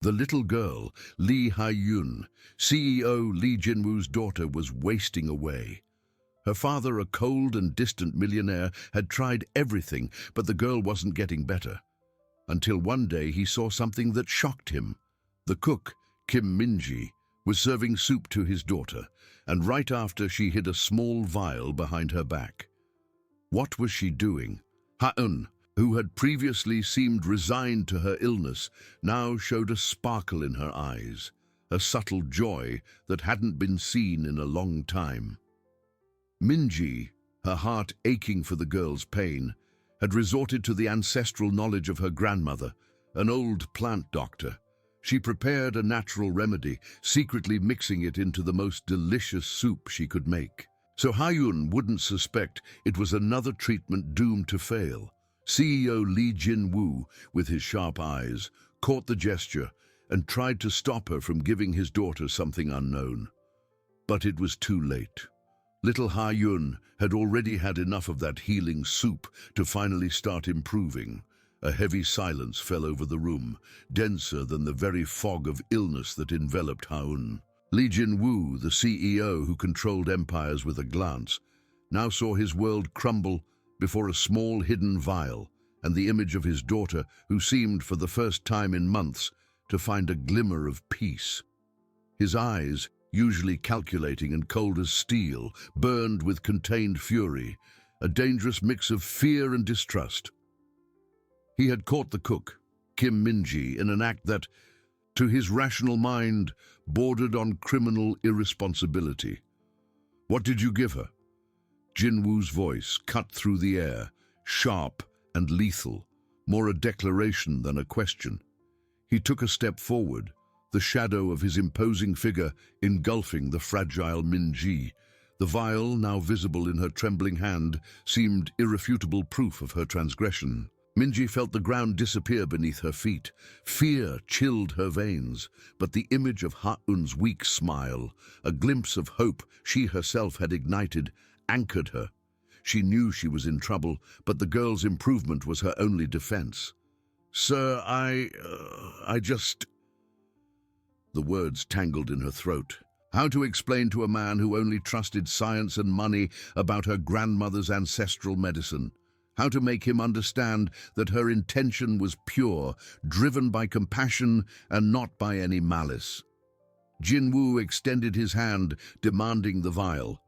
The little girl, Lee Ha-yun, CEO Lee Jin-woo's daughter, was wasting away. Her father, a cold and distant millionaire, had tried everything, but the girl wasn't getting better. Until one day he saw something that shocked him. The cook, Kim Min-ji, was serving soup to his daughter, and right after she hid a small vial behind her back. What was she doing? Ha-eun, who had previously seemed resigned to her illness, now showed a sparkle in her eyes, a subtle joy that hadn't been seen in a long time. Min-ji, her heart aching for the girl's pain, had resorted to the ancestral knowledge of her grandmother, an old plant doctor. She prepared a natural remedy, secretly mixing it into the most delicious soup she could make. So Ha-eun wouldn't suspect it was another treatment doomed to fail. CEO Lee Jin-woo, with his sharp eyes, caught the gesture and tried to stop her from giving his daughter something unknown. But it was too late. Little Ha-eun had already had enough of that healing soup to finally start improving. A heavy silence fell over the room, denser than the very fog of illness that enveloped Ha-eun. Lee Jin-woo, the CEO who controlled empires with a glance, now saw his world crumble before a small hidden vial and the image of his daughter, who seemed for the first time in months to find a glimmer of peace. His eyes, usually calculating and cold as steel, burned with contained fury, a dangerous mix of fear and distrust. He had caught the cook, Kim Min-ji, in an act that, to his rational mind, bordered on criminal irresponsibility. "What did you give her?" Jin-woo's voice cut through the air, sharp and lethal, more a declaration than a question. He took a step forward, the shadow of his imposing figure engulfing the fragile Min-ji. The vial, now visible in her trembling hand, seemed irrefutable proof of her transgression. Min-ji felt the ground disappear beneath her feet. Fear chilled her veins, but the image of Ha-eun's weak smile, a glimpse of hope she herself had ignited, anchored her. She knew she was in trouble, but the girl's improvement was her only defense. "Sir, I just..." The words tangled in her throat. How to explain to a man who only trusted science and money about her grandmother's ancestral medicine? How to make him understand that her intention was pure, driven by compassion and not by any malice? Jin-woo extended his hand, demanding the vial.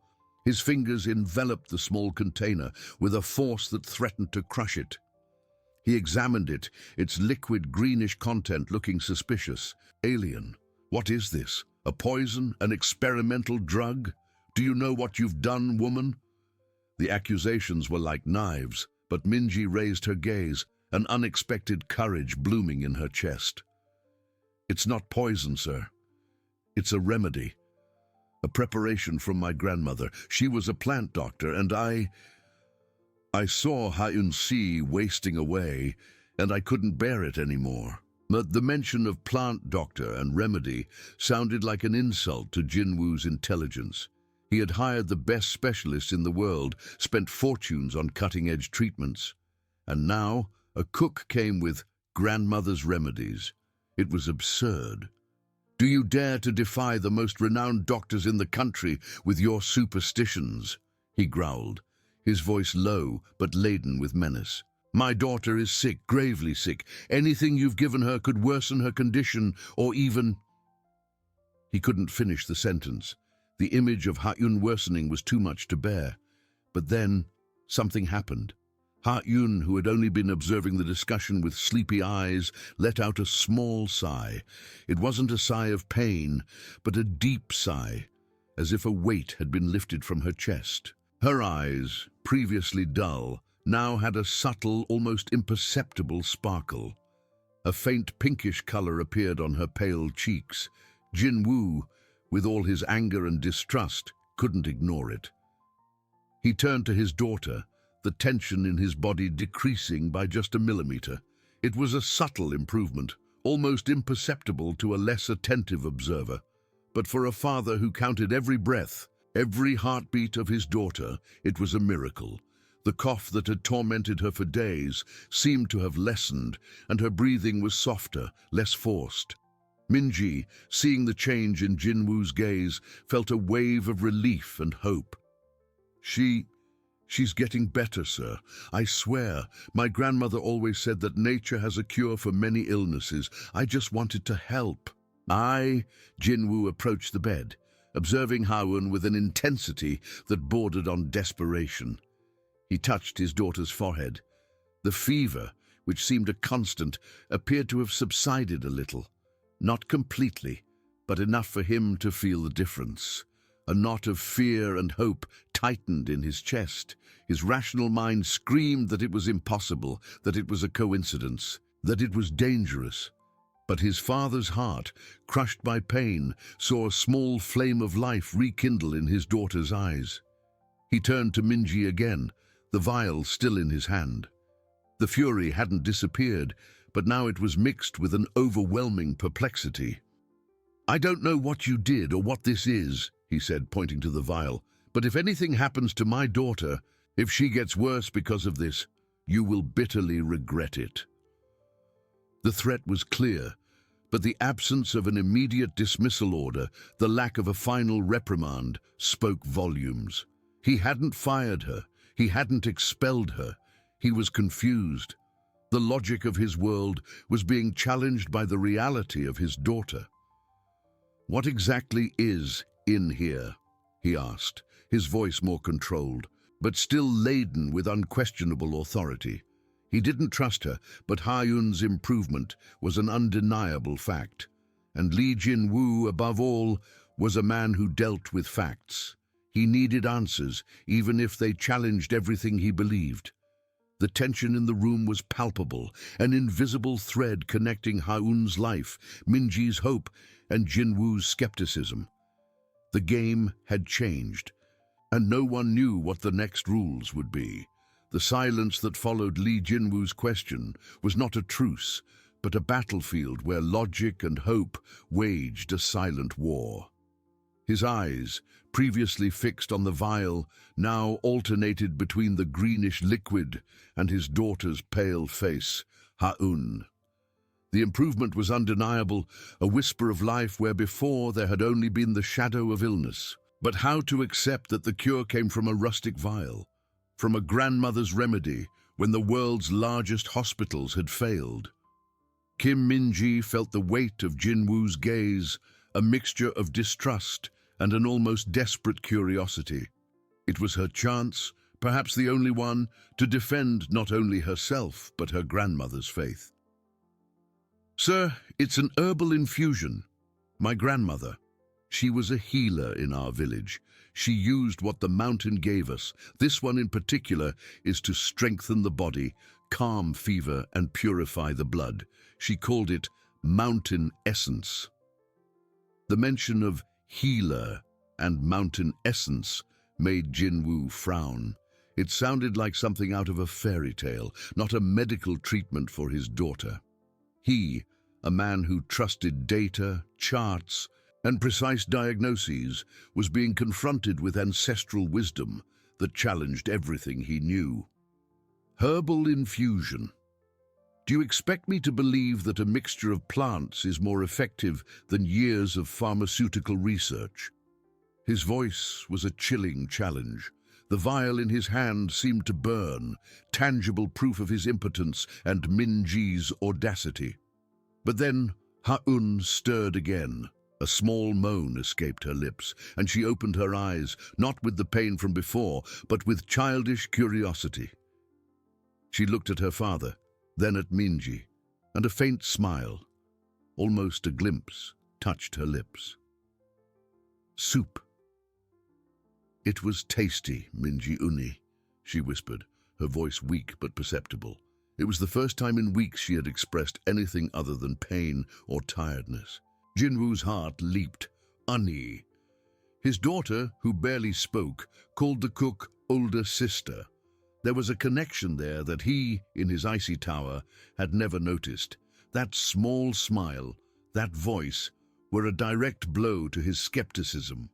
His fingers enveloped the small container with a force that threatened to crush it. He examined it, its liquid greenish content looking suspicious. "Alien, what is this? A poison? An experimental drug? Do you know what you've done, woman?" The accusations were like knives, but Min-ji raised her gaze, an unexpected courage blooming in her chest. "It's not poison, sir. It's a remedy. A preparation from my grandmother. She was a plant doctor, and I saw Ha-eun wasting away, and I couldn't bear it anymore." But the mention of plant doctor and remedy sounded like an insult to Jin-woo's intelligence. He had hired the best specialists in the world, spent fortunes on cutting-edge treatments. And now a cook came with grandmother's remedies. It was absurd. "Do you dare to defy the most renowned doctors in the country with your superstitions?" he growled, his voice low but laden with menace. "My daughter is sick, gravely sick. Anything you've given her could worsen her condition, or even..." He couldn't finish the sentence. The image of Ha-eun worsening was too much to bear. But then, something happened. Ha-eun, who had only been observing the discussion with sleepy eyes, let out a small sigh. It wasn't a sigh of pain, but a deep sigh, as if a weight had been lifted from her chest. Her eyes, previously dull, now had a subtle, almost imperceptible sparkle. A faint pinkish color appeared on her pale cheeks. Jin-woo, with all his anger and distrust, couldn't ignore it. He turned to his daughter, the tension in his body decreasing by just a millimeter. It was a subtle improvement, almost imperceptible to a less attentive observer. But for a father who counted every breath, every heartbeat of his daughter, it was a miracle. The cough that had tormented her for days seemed to have lessened, and her breathing was softer, less forced. Minji, seeing the change in Jinwoo's gaze, felt a wave of relief and hope. She's getting better, sir. I swear, my grandmother always said that nature has a cure for many illnesses. I just wanted to help. Jinwoo approached the bed, observing Ha-eun with an intensity that bordered on desperation. He touched his daughter's forehead. The fever, which seemed a constant, appeared to have subsided a little. Not completely, but enough for him to feel the difference. A knot of fear and hope tightened in his chest. His rational mind screamed that it was impossible, that it was a coincidence, that it was dangerous. But his father's heart, crushed by pain, saw a small flame of life rekindle in his daughter's eyes. He turned to Minji again, the vial still in his hand. The fury hadn't disappeared, but now it was mixed with an overwhelming perplexity. "I don't know what you did or what this is," he said, pointing to the vial, "but if anything happens to my daughter, if she gets worse because of this, you will bitterly regret it." The threat was clear, but the absence of an immediate dismissal order, the lack of a final reprimand, spoke volumes. He hadn't fired her. He hadn't expelled her. He was confused. The logic of his world was being challenged by the reality of his daughter. "What exactly is in here?" he asked, his voice more controlled, but still laden with unquestionable authority. He didn't trust her, but Ha-eun's improvement was an undeniable fact. And Lee Jin-woo, above all, was a man who dealt with facts. He needed answers, even if they challenged everything he believed. The tension in the room was palpable, an invisible thread connecting Ha-eun's life, Minji's hope, and Jin-woo's skepticism. The game had changed, and no one knew what the next rules would be. The silence that followed Lee Jin-woo's question was not a truce, but a battlefield where logic and hope waged a silent war. His eyes, previously fixed on the vial, now alternated between the greenish liquid and his daughter's pale face, Ha-eun. The improvement was undeniable, a whisper of life where before there had only been the shadow of illness. But how to accept that the cure came from a rustic vial, from a grandmother's remedy, when the world's largest hospitals had failed? Kim Min-ji felt the weight of Jin-woo's gaze, a mixture of distrust and an almost desperate curiosity. It was her chance, perhaps the only one, to defend not only herself but her grandmother's faith. "Sir, it's an herbal infusion. My grandmother, she was a healer in our village. She used what the mountain gave us. This one in particular is to strengthen the body, calm fever, and purify the blood. She called it mountain essence." The mention of healer and mountain essence made Jin-woo frown. It sounded like something out of a fairy tale, not a medical treatment for his daughter. He, a man who trusted data, charts, and precise diagnoses, was being confronted with ancestral wisdom that challenged everything he knew. Herbal infusion. Do you expect me to believe that a mixture of plants is more effective than years of pharmaceutical research? His voice was a chilling challenge. The vial in his hand seemed to burn, tangible proof of his impotence and Min-ji's audacity. But then Ha-eun stirred again. A small moan escaped her lips, and she opened her eyes, not with the pain from before, but with childish curiosity. She looked at her father, then at Minji, and a faint smile, almost a glimpse, touched her lips. "Soup." "It was tasty, Minji-uni," she whispered, her voice weak but perceptible. It was the first time in weeks she had expressed anything other than pain or tiredness. Jin-woo's heart leaped. Uni. His daughter, who barely spoke, called the cook older sister. There was a connection there that he, in his icy tower, had never noticed. That small smile, that voice, were a direct blow to his skepticism.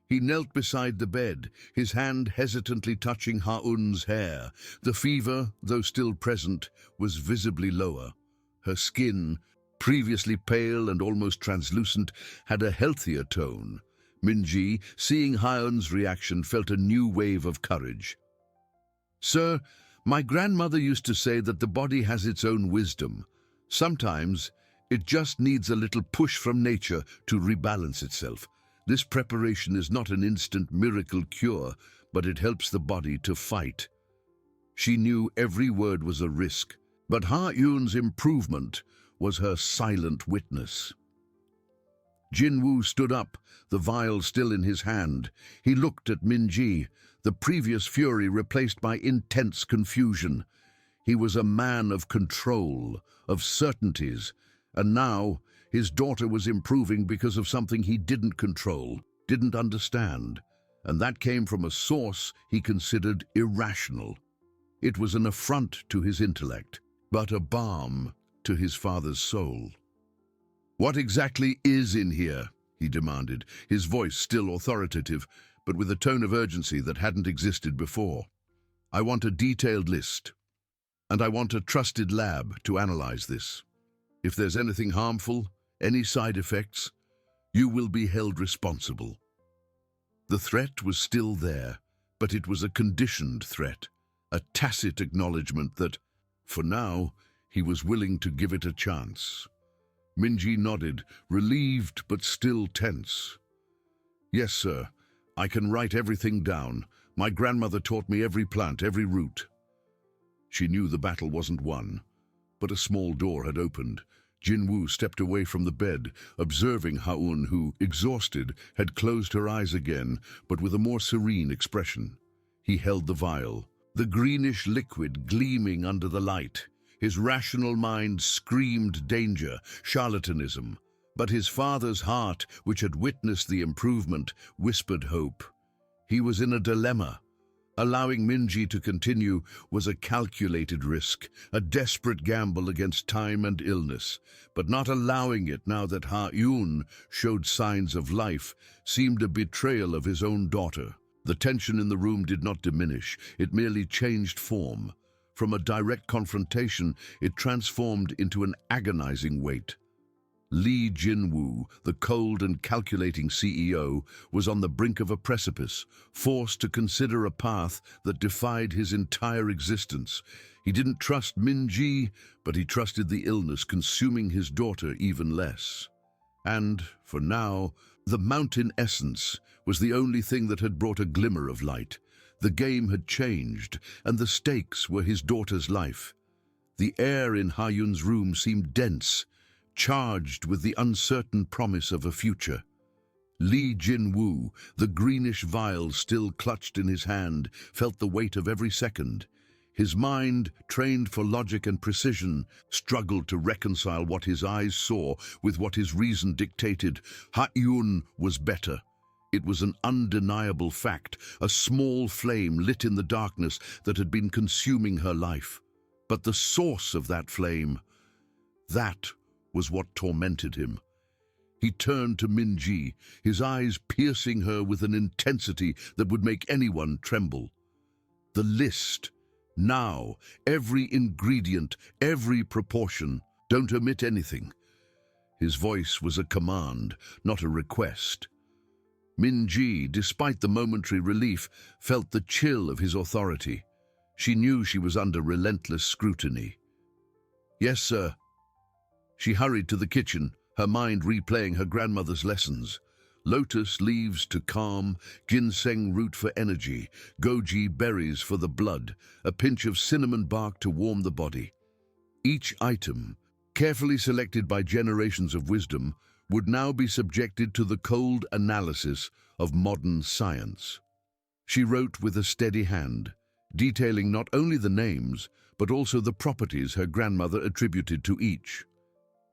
He knelt beside the bed, his hand hesitantly touching Ha-eun's hair. The fever, though still present, was visibly lower. Her skin, previously pale and almost translucent, had a healthier tone. Minji, seeing Hyun's reaction, felt a new wave of courage. "Sir, my grandmother used to say that the body has its own wisdom. Sometimes it just needs a little push from nature to rebalance itself. This preparation is not an instant miracle cure, but it helps the body to fight." She knew every word was a risk, but Ha-Yun's improvement was her silent witness. Jinwoo stood up, the vial still in his hand. He looked at Minji, the previous fury replaced by intense confusion. He was a man of control, of certainties, and now his daughter was improving because of something he didn't control, didn't understand, and that came from a source he considered irrational. It was an affront to his intellect, but a balm to his father's soul. "What exactly is in here?" he demanded, his voice still authoritative, but with a tone of urgency that hadn't existed before. "I want a detailed list, and I want a trusted lab to analyze this. If there's anything harmful, any side effects, you will be held responsible." The threat was still there, but it was a conditioned threat, a tacit acknowledgement that, for now, he was willing to give it a chance. Minji nodded, relieved but still tense. "Yes, sir. I can write everything down. My grandmother taught me every plant, every root." She knew the battle wasn't won, but a small door had opened. Jinwoo stepped away from the bed, observing Ha-Yun, who, exhausted, had closed her eyes again, but with a more serene expression. He held the vial, the greenish liquid gleaming under the light. His rational mind screamed danger, charlatanism, but his father's heart, which had witnessed the improvement, whispered hope. He was in a dilemma. Allowing Minji to continue was a calculated risk, a desperate gamble against time and illness, but not allowing it now that Ha-Yun showed signs of life seemed a betrayal of his own daughter. The tension in the room did not diminish, it merely changed form. From a direct confrontation, it transformed into an agonizing weight. Lee Jinwoo, the cold and calculating CEO, was on the brink of a precipice, forced to consider a path that defied his entire existence. He didn't trust Minji, but he trusted the illness consuming his daughter even less. And, for now, the mountain essence was the only thing that had brought a glimmer of light. The game had changed, and the stakes were his daughter's life. The air in Ha-Yun's room seemed dense, charged with the uncertain promise of a future. Lee Jinwoo, the greenish vial still clutched in his hand, felt the weight of every second. His mind, trained for logic and precision, struggled to reconcile what his eyes saw with what his reason dictated. Ha-Yun was better. It was an undeniable fact, a small flame lit in the darkness that had been consuming her life. But the source of that flame, that was what tormented him. He turned to Minji, his eyes piercing her with an intensity that would make anyone tremble. The list, now, every ingredient, every proportion, don't omit anything. His voice was a command, not a request. Minji, despite the momentary relief, felt the chill of his authority. She knew she was under relentless scrutiny. "Yes, sir." She hurried to the kitchen, her mind replaying her grandmother's lessons. Lotus leaves to calm, ginseng root for energy, goji berries for the blood, a pinch of cinnamon bark to warm the body. Each item, carefully selected by generations of wisdom, would now be subjected to the cold analysis of modern science. She wrote with a steady hand, detailing not only the names, but also the properties her grandmother attributed to each.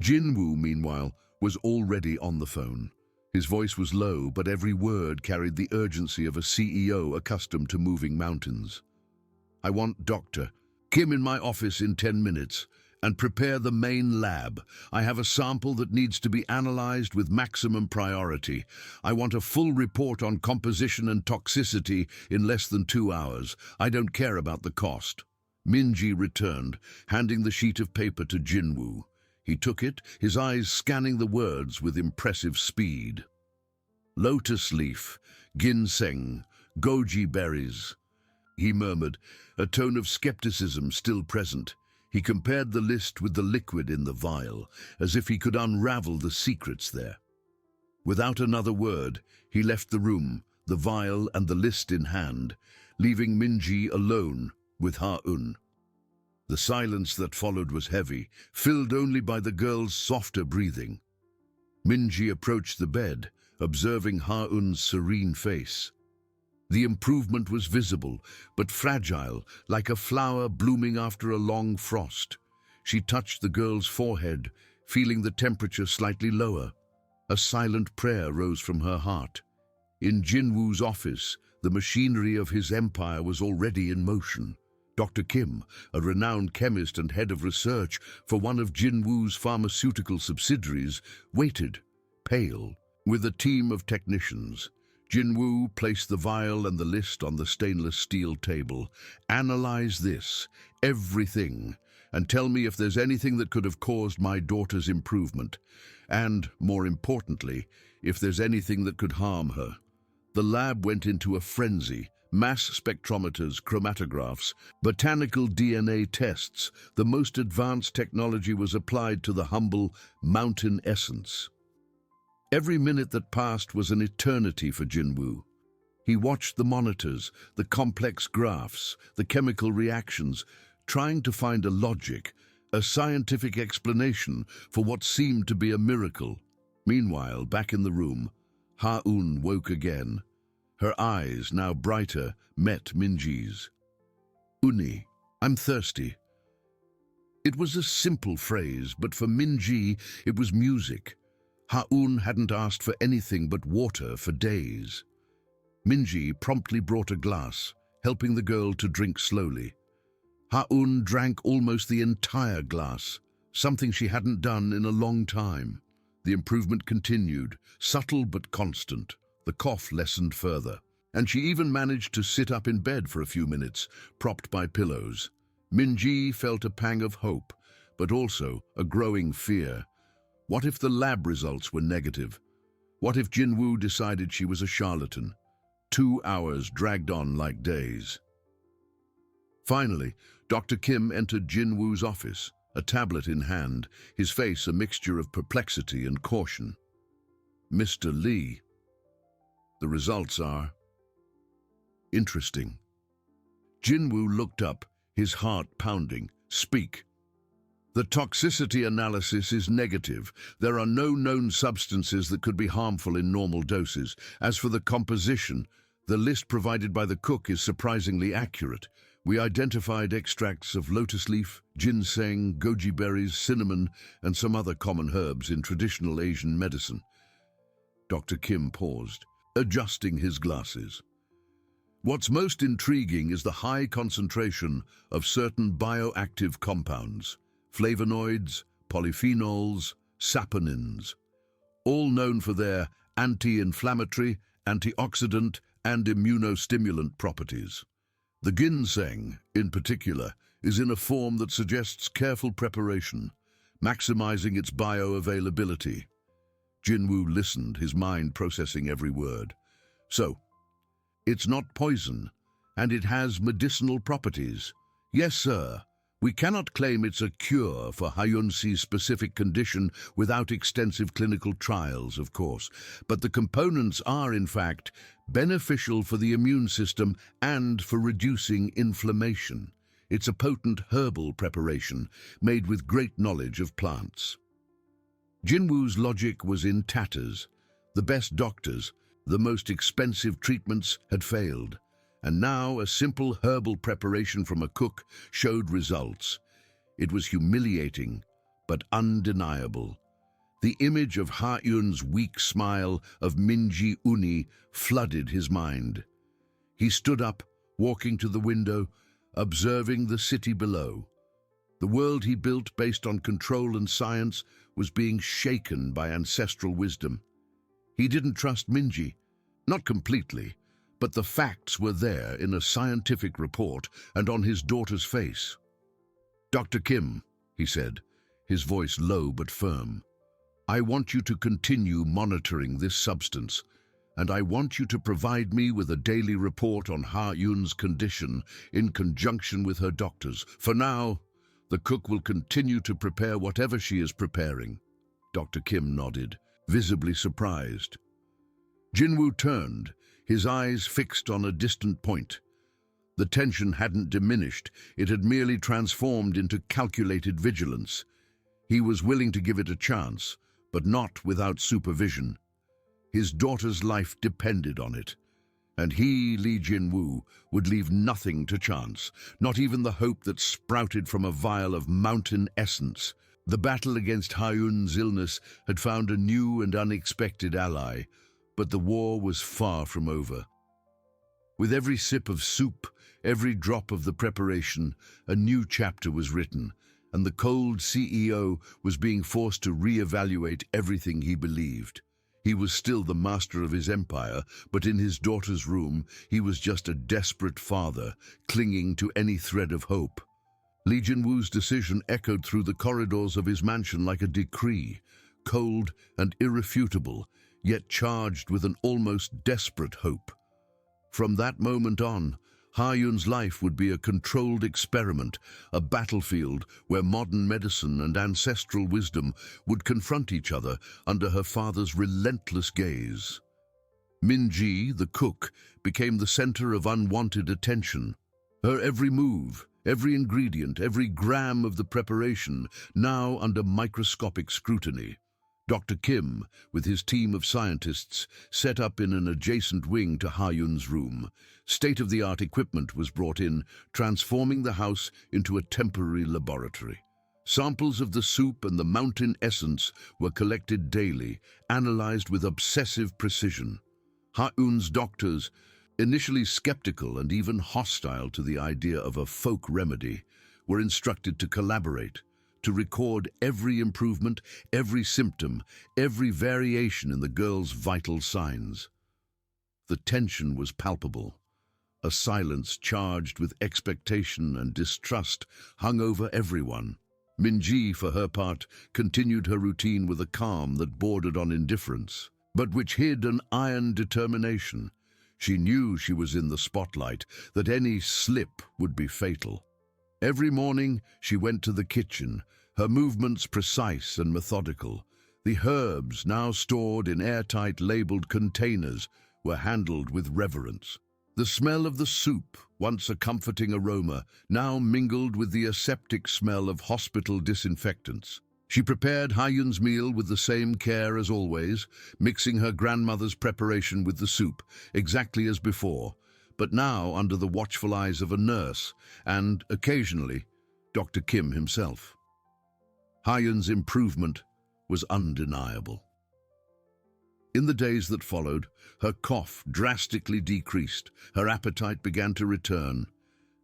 Jinwoo, meanwhile, was already on the phone. His voice was low, but every word carried the urgency of a CEO accustomed to moving mountains. "I want Dr. Kim in my office in 10 minutes. And prepare the main lab. I have a sample that needs to be analyzed with maximum priority. I want a full report on composition and toxicity in less than 2 hours. I don't care about the cost." Minji returned, handing the sheet of paper to Jinwoo. He took it, his eyes scanning the words with impressive speed. Lotus leaf, ginseng, goji berries, he murmured, a tone of skepticism still present. He compared the list with the liquid in the vial, as if he could unravel the secrets there. Without another word, he left the room, the vial and the list in hand, leaving Minji alone with Ha-Un. The silence that followed was heavy, filled only by the girl's softer breathing. Minji approached the bed, observing Ha-Un's serene face. The improvement was visible, but fragile, like a flower blooming after a long frost. She touched the girl's forehead, feeling the temperature slightly lower. A silent prayer rose from her heart. In Jinwoo's office, the machinery of his empire was already in motion. Dr. Kim, a renowned chemist and head of research for one of Jinwoo's pharmaceutical subsidiaries, waited, pale, with a team of technicians. Jinwoo placed the vial and the list on the stainless steel table. Analyze this, everything, and tell me if there's anything that could have caused my daughter's improvement. And, more importantly, if there's anything that could harm her. The lab went into a frenzy. Mass spectrometers, chromatographs, botanical DNA tests, the most advanced technology was applied to the humble mountain essence. Every minute that passed was an eternity for Jinwoo. He watched the monitors, the complex graphs, the chemical reactions, trying to find a logic, a scientific explanation for what seemed to be a miracle. Meanwhile, back in the room, Ha-Un woke again. Her eyes, now brighter, met Minji's. "Uni, I'm thirsty." It was a simple phrase, but for Minji, it was music. Ha-Un hadn't asked for anything but water for days. Minji promptly brought a glass, helping the girl to drink slowly. Ha-Un drank almost the entire glass, something she hadn't done in a long time. The improvement continued, subtle but constant. The cough lessened further, and she even managed to sit up in bed for a few minutes, propped by pillows. Minji felt a pang of hope, but also a growing fear. What if the lab results were negative? What if Jinwoo decided she was a charlatan? 2 hours dragged on like days. Finally, Dr. Kim entered Jinwoo's office, a tablet in hand, his face a mixture of perplexity and caution. "Mr. Lee, the results are interesting." Jinwoo looked up, his heart pounding. "Speak." "The toxicity analysis is negative. There are no known substances that could be harmful in normal doses. As for the composition, the list provided by the cook is surprisingly accurate. We identified extracts of lotus leaf, ginseng, goji berries, cinnamon, and some other common herbs in traditional Asian medicine." Dr. Kim paused, adjusting his glasses. "What's most intriguing is the high concentration of certain bioactive compounds, flavonoids, polyphenols, saponins, all known for their anti-inflammatory, antioxidant, and immunostimulant properties. The ginseng, in particular, is in a form that suggests careful preparation, maximizing its bioavailability." Jinwoo listened, his mind processing every word. "So, it's not poison, and it has medicinal properties." "Yes, sir. We cannot claim it's a cure for Ha-Yun's specific condition without extensive clinical trials, of course, but the components are, in fact, beneficial for the immune system and for reducing inflammation. It's a potent herbal preparation made with great knowledge of plants." Jinwoo's logic was in tatters. The best doctors, the most expensive treatments had failed, and now a simple herbal preparation from a cook showed results. It was humiliating, but undeniable. The image of Ha-Yun's weak smile, of Minji Uni, flooded his mind. He stood up, walking to the window, observing the city below. The world he built based on control and science was being shaken by ancestral wisdom. He didn't trust Minji, not completely, but the facts were there in a scientific report and on his daughter's face. "Dr. Kim," he said, his voice low but firm. "I want you to continue monitoring this substance, and I want you to provide me with a daily report on Ha-Yun's condition in conjunction with her doctors. For now, the cook will continue to prepare whatever she is preparing." Dr. Kim nodded, visibly surprised. Jinwoo turned, his eyes fixed on a distant point. The tension hadn't diminished, it had merely transformed into calculated vigilance. He was willing to give it a chance, but not without supervision. His daughter's life depended on it, and he, Lee Jinwoo, would leave nothing to chance, not even the hope that sprouted from a vial of mountain essence. The battle against Ha-Yun's illness had found a new and unexpected ally, but the war was far from over. With every sip of soup, every drop of the preparation, a new chapter was written, and the cold CEO was being forced to re-evaluate everything he believed. He was still the master of his empire, but in his daughter's room, he was just a desperate father, clinging to any thread of hope. Lee Jinwoo's decision echoed through the corridors of his mansion like a decree, cold and irrefutable, yet charged with an almost desperate hope. From that moment on, Ha-Yun's life would be a controlled experiment, a battlefield where modern medicine and ancestral wisdom would confront each other under her father's relentless gaze. Min-ji, the cook, became the center of unwanted attention. Her every move, every ingredient, every gram of the preparation, now under microscopic scrutiny. Dr. Kim, with his team of scientists, set up in an adjacent wing to Ha-Yun's room. State-of-the-art equipment was brought in, transforming the house into a temporary laboratory. Samples of the soup and the mountain essence were collected daily, analyzed with obsessive precision. Ha-Yun's doctors, initially skeptical and even hostile to the idea of a folk remedy, were instructed to collaborate, to record every improvement, every symptom, every variation in the girl's vital signs. The tension was palpable. A silence charged with expectation and distrust hung over everyone. Min-ji, for her part, continued her routine with a calm that bordered on indifference, but which hid an iron determination. She knew she was in the spotlight, that any slip would be fatal. Every morning she went to the kitchen, her movements precise and methodical. The herbs, now stored in airtight labeled containers, were handled with reverence. The smell of the soup, once a comforting aroma, now mingled with the aseptic smell of hospital disinfectants. She prepared Ha-Yun's meal with the same care as always, mixing her grandmother's preparation with the soup, exactly as before, but now under the watchful eyes of a nurse and, occasionally, Dr. Kim himself. Ha-Yun's improvement was undeniable. In the days that followed, her cough drastically decreased, her appetite began to return,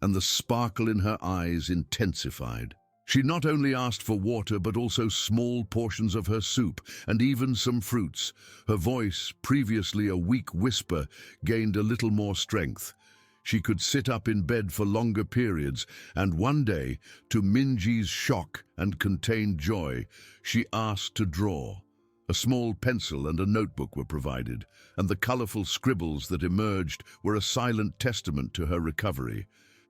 and the sparkle in her eyes intensified. She not only asked for water, but also small portions of her soup, and even some fruits. Her voice, previously a weak whisper, gained a little more strength. She could sit up in bed for longer periods, and one day, to Min-ji's shock and contained joy, she asked to draw. A small pencil and a notebook were provided, and the colorful scribbles that emerged were a silent testament to her recovery.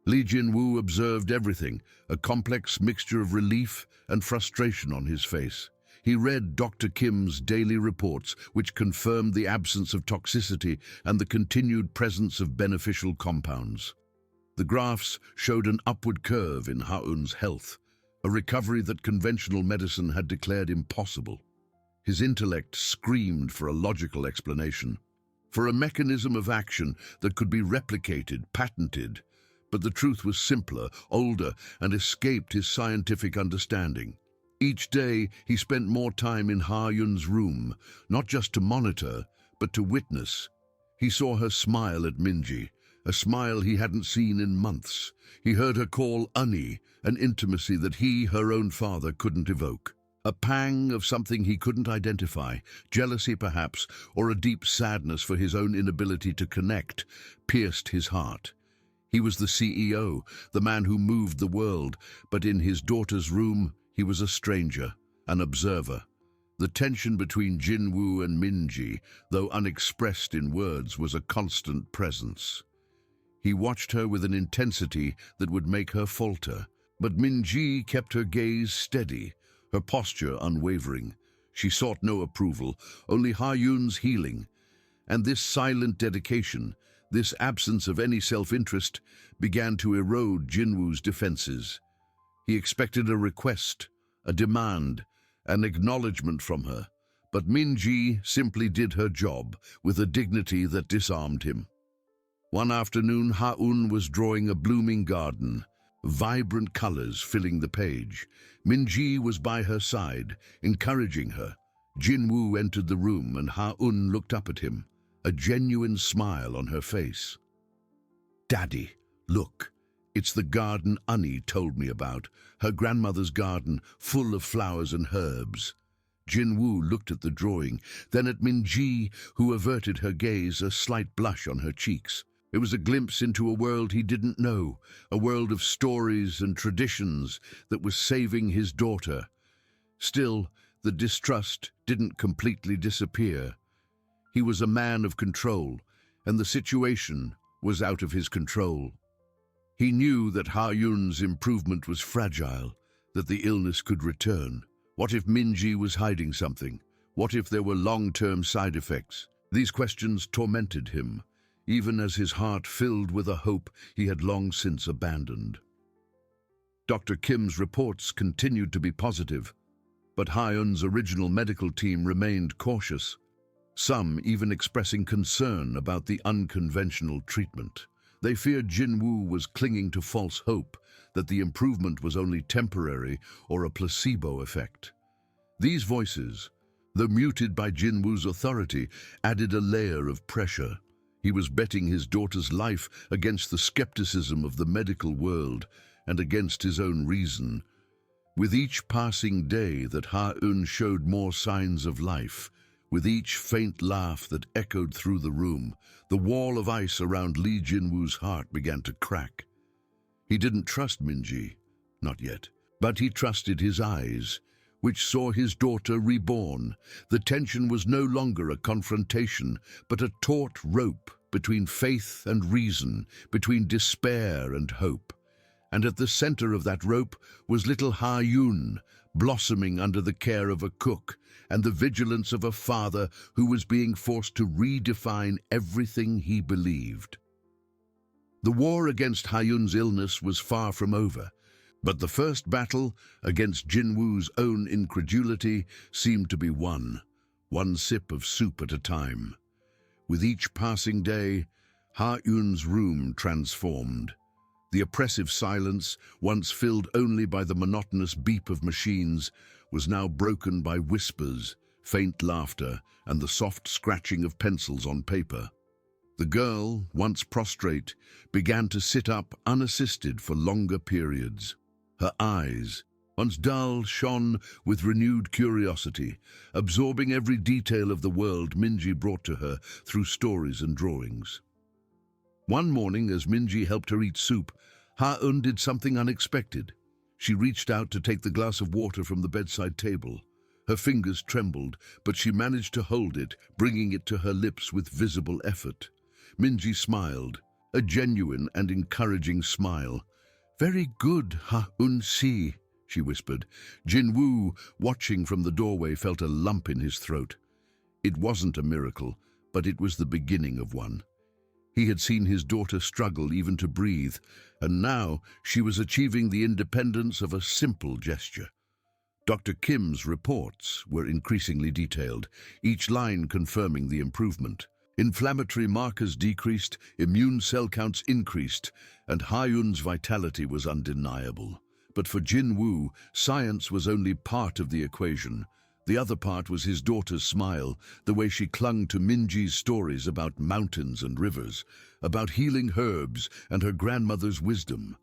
Lee Jinwoo observed everything, a complex mixture of relief and frustration on his face. He read Dr. Kim's daily reports, which confirmed the absence of toxicity and the continued presence of beneficial compounds. The graphs showed an upward curve in Ha-Yun's health, a recovery that conventional medicine had declared impossible. His intellect screamed for a logical explanation, for a mechanism of action that could be replicated, patented. But the truth was simpler, older, and escaped his scientific understanding. Each day, he spent more time in Ha-Yun's room, not just to monitor, but to witness. He saw her smile at Min-ji, a smile he hadn't seen in months. He heard her call Unni, an intimacy that he, her own father, couldn't evoke. A pang of something he couldn't identify, jealousy perhaps, or a deep sadness for his own inability to connect, pierced his heart. He was the CEO, the man who moved the world, but in his daughter's room, He was a stranger, an observer. The tension between Jinwoo and Minji, though unexpressed in words, was a constant presence. He watched her with an intensity that would make her falter, but Minji kept her gaze steady, her posture unwavering. She sought no approval, only Ha-Yun's healing. And this silent dedication, this absence of any self-interest, began to erode Jinwoo's defenses. He expected a request, a demand, an acknowledgement from her, but Minji simply did her job with a dignity that disarmed him. One afternoon, Ha-Un was drawing a blooming garden, vibrant colors filling the page. Minji was by her side, encouraging her. Jinwoo entered the room and Ha-Un looked up at him, a genuine smile on her face. "Daddy, look, it's the garden Annie told me about, her grandmother's garden full of flowers and herbs." Jinwoo looked at the drawing, then at Minji, who averted her gaze, a slight blush on her cheeks. It was a glimpse into a world he didn't know, a world of stories and traditions that was saving his daughter. Still, the distrust didn't completely disappear. He was a man of control, and the situation was out of his control. He knew that Ha-Yun's improvement was fragile, that the illness could return. What if Minji was hiding something? What if there were long-term side effects? These questions tormented him, even as his heart filled with a hope he had long since abandoned. Dr. Kim's reports continued to be positive, but Ha-Yun's original medical team remained cautious, some even expressing concern about the unconventional treatment. They feared Jinwoo was clinging to false hope, that the improvement was only temporary or a placebo effect. These voices, though muted by Jinwoo's authority, added a layer of pressure. He was betting his daughter's life against the skepticism of the medical world and against his own reason. With each passing day that Ha-Un showed more signs of life, with each faint laugh that echoed through the room, the wall of ice around Lee Jinwoo's heart began to crack. He didn't trust Minji, not yet, but he trusted his eyes, which saw his daughter reborn. The tension was no longer a confrontation, but a taut rope between faith and reason, between despair and hope. And at the center of that rope was little Ha-Yun, blossoming under the care of a cook and the vigilance of a father who was being forced to redefine everything he believed. The war against Ha-Yun's illness was far from over, but the first battle against Jinwoo's own incredulity seemed to be won, one sip of soup at a time. With each passing day, Ha-Yun's room transformed. The oppressive silence, once filled only by the monotonous beep of machines, was now broken by whispers, faint laughter, and the soft scratching of pencils on paper. The girl, once prostrate, began to sit up unassisted for longer periods. Her eyes, once dull, shone with renewed curiosity, absorbing every detail of the world Minji brought to her through stories and drawings. One morning, as Minji helped her eat soup, Ha-Un did something unexpected. She reached out to take the glass of water from the bedside table. Her fingers trembled, but she managed to hold it, bringing it to her lips with visible effort. Minji smiled, a genuine and encouraging smile. "Very good, Ha-Un-si," she whispered. Jinwoo, watching from the doorway, felt a lump in his throat. It wasn't a miracle, but it was the beginning of one. He had seen his daughter struggle even to breathe, and now she was achieving the independence of a simple gesture. Dr. Kim's reports were increasingly detailed, each line confirming the improvement. Inflammatory markers decreased, immune cell counts increased, and Ha-Yun's vitality was undeniable. But for Jinwoo, science was only part of the equation. The other part was his daughter's smile, the way she clung to Minji's stories about mountains and rivers, about healing herbs and her grandmother's wisdom.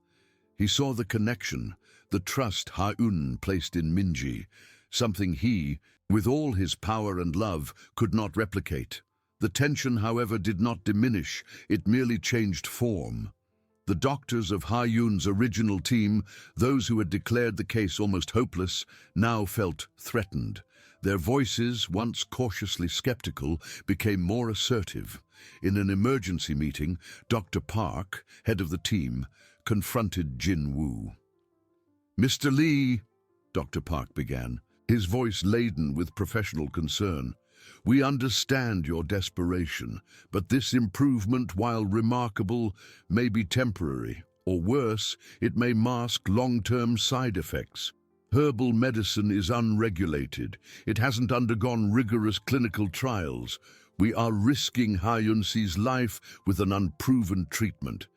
He saw the connection, the trust Ha-Un placed in Minji, something he, with all his power and love, could not replicate. The tension, however, did not diminish, it merely changed form. The doctors of Ha-Yun's original team, those who had declared the case almost hopeless, now felt threatened. Their voices, once cautiously skeptical, became more assertive. In an emergency meeting, Dr. Park, head of the team, confronted Jin Woo. "Mr. Lee," Dr. Park began, his voice laden with professional concern, "we understand your desperation, but this improvement, while remarkable, may be temporary, or worse, it may mask long-term side effects. Herbal medicine is unregulated. It hasn't undergone rigorous clinical trials. We are risking Ha-Yun's life with an unproven treatment."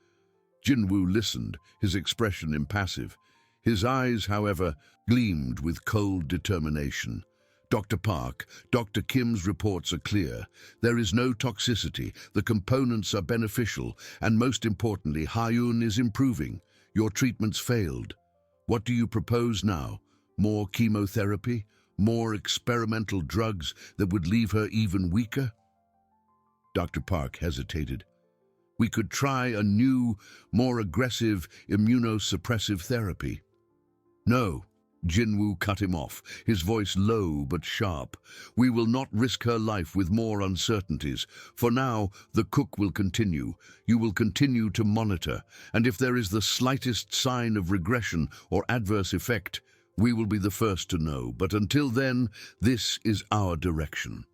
Jinwoo listened, his expression impassive. His eyes, however, gleamed with cold determination. "Dr. Park, Dr. Kim's reports are clear. There is no toxicity, the components are beneficial, and most importantly, Ha-Yun is improving. Your treatments failed. What do you propose now? More chemotherapy? More experimental drugs that would leave her even weaker?" Dr. Park hesitated. "We could try a new, more aggressive immunosuppressive therapy." "No," Jinwoo cut him off, his voice low but sharp. "We will not risk her life with more uncertainties. For now, the cook will continue. You will continue to monitor, and if there is the slightest sign of regression or adverse effect, we will be the first to know. But until then, this is our direction."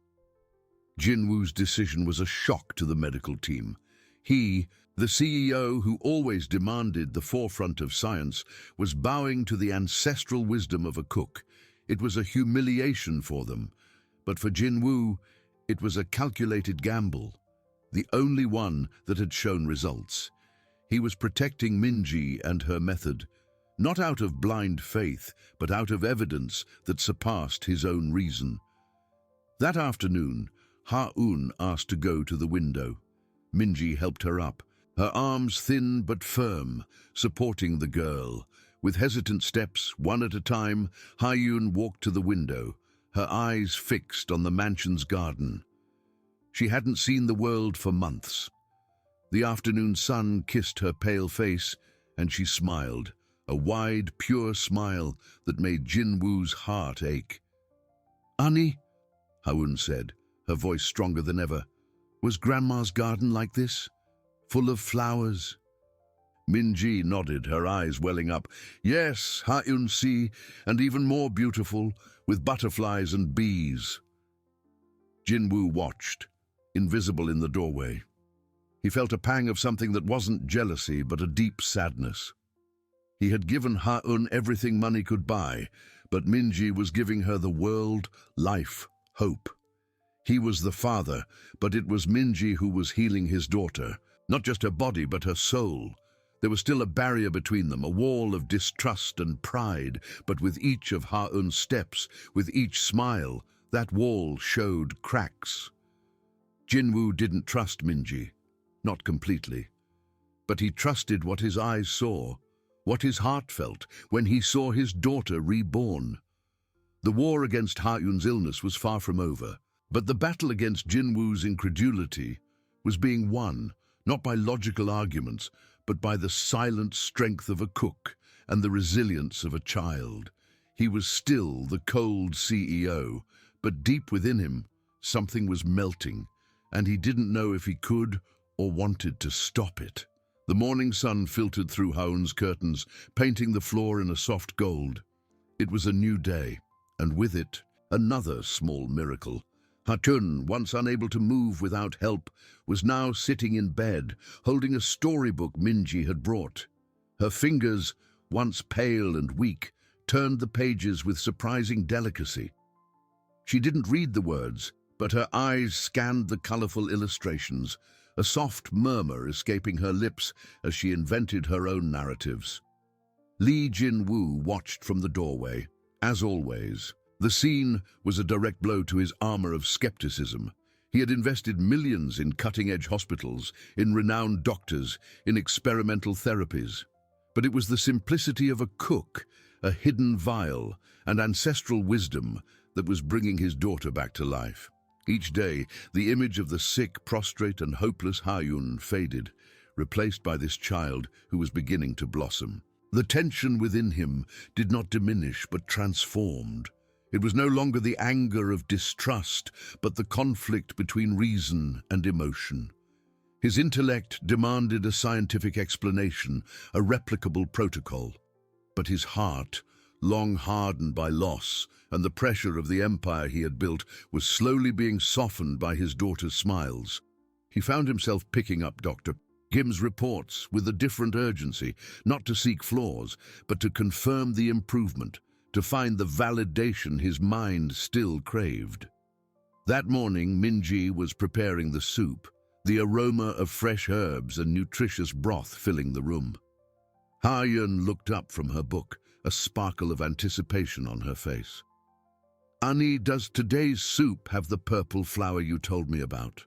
Jinwoo's decision was a shock to the medical team. He, the CEO who always demanded the forefront of science, was bowing to the ancestral wisdom of a cook. It was a humiliation for them. But for Jinwoo, it was a calculated gamble, the only one that had shown results. He was protecting Minji and her method, not out of blind faith, but out of evidence that surpassed his own reason. That afternoon, Ha-Eun asked to go to the window. Minji helped her up, her arms thin but firm, supporting the girl. With hesitant steps, one at a time, Ha-Eun walked to the window, her eyes fixed on the mansion's garden. She hadn't seen the world for months. The afternoon sun kissed her pale face, and she smiled, a wide, pure smile that made Jinwoo's heart ache. "Annie," Ha-Eun said, her voice stronger than ever, "was Grandma's garden like this? Full of flowers?" Minji nodded, her eyes welling up. "Yes, Ha-Eun-si, and even more beautiful, with butterflies and bees." Jinwoo watched, invisible in the doorway. He felt a pang of something that wasn't jealousy, but a deep sadness. He had given Ha-Eun everything money could buy, but Minji was giving her the world, life, hope. He was the father, but it was Minji who was healing his daughter, not just her body, but her soul. There was still a barrier between them, a wall of distrust and pride, but with each of Ha-Eun's steps, with each smile, that wall showed cracks. Jinwoo didn't trust Minji, not completely, but he trusted what his eyes saw, what his heart felt when he saw his daughter reborn. The war against Ha-Eun's illness was far from over, but the battle against Jinwoo's incredulity was being won, not by logical arguments, but by the silent strength of a cook and the resilience of a child. He was still the cold CEO, but deep within him, something was melting, and he didn't know if he could or wanted to stop it. The morning sun filtered through Ha-Eun's curtains, painting the floor in a soft gold. It was a new day, and with it, another small miracle. Ha-Eun, once unable to move without help, was now sitting in bed, holding a storybook Minji had brought. Her fingers, once pale and weak, turned the pages with surprising delicacy. She didn't read the words, but her eyes scanned the colorful illustrations, a soft murmur escaping her lips as she invented her own narratives. Lee Jinwoo watched from the doorway. As always, the scene was a direct blow to his armor of skepticism. He had invested millions in cutting-edge hospitals, in renowned doctors, in experimental therapies. But it was the simplicity of a cook, a hidden vial, and ancestral wisdom that was bringing his daughter back to life. Each day, the image of the sick, prostrate, and hopeless Ha-Eun faded, replaced by this child who was beginning to blossom. The tension within him did not diminish but transformed. It was no longer the anger of distrust, but the conflict between reason and emotion. His intellect demanded a scientific explanation, a replicable protocol. But his heart, long hardened by loss and the pressure of the empire he had built, was slowly being softened by his daughter's smiles. He found himself picking up Dr. Kim's reports with a different urgency, not to seek flaws, but to confirm the improvement, to find the validation his mind still craved. That morning, Minji was preparing the soup, the aroma of fresh herbs and nutritious broth filling the room. Ha-Yun looked up from her book, a sparkle of anticipation on her face. "Annie, does today's soup have the purple flower you told me about?"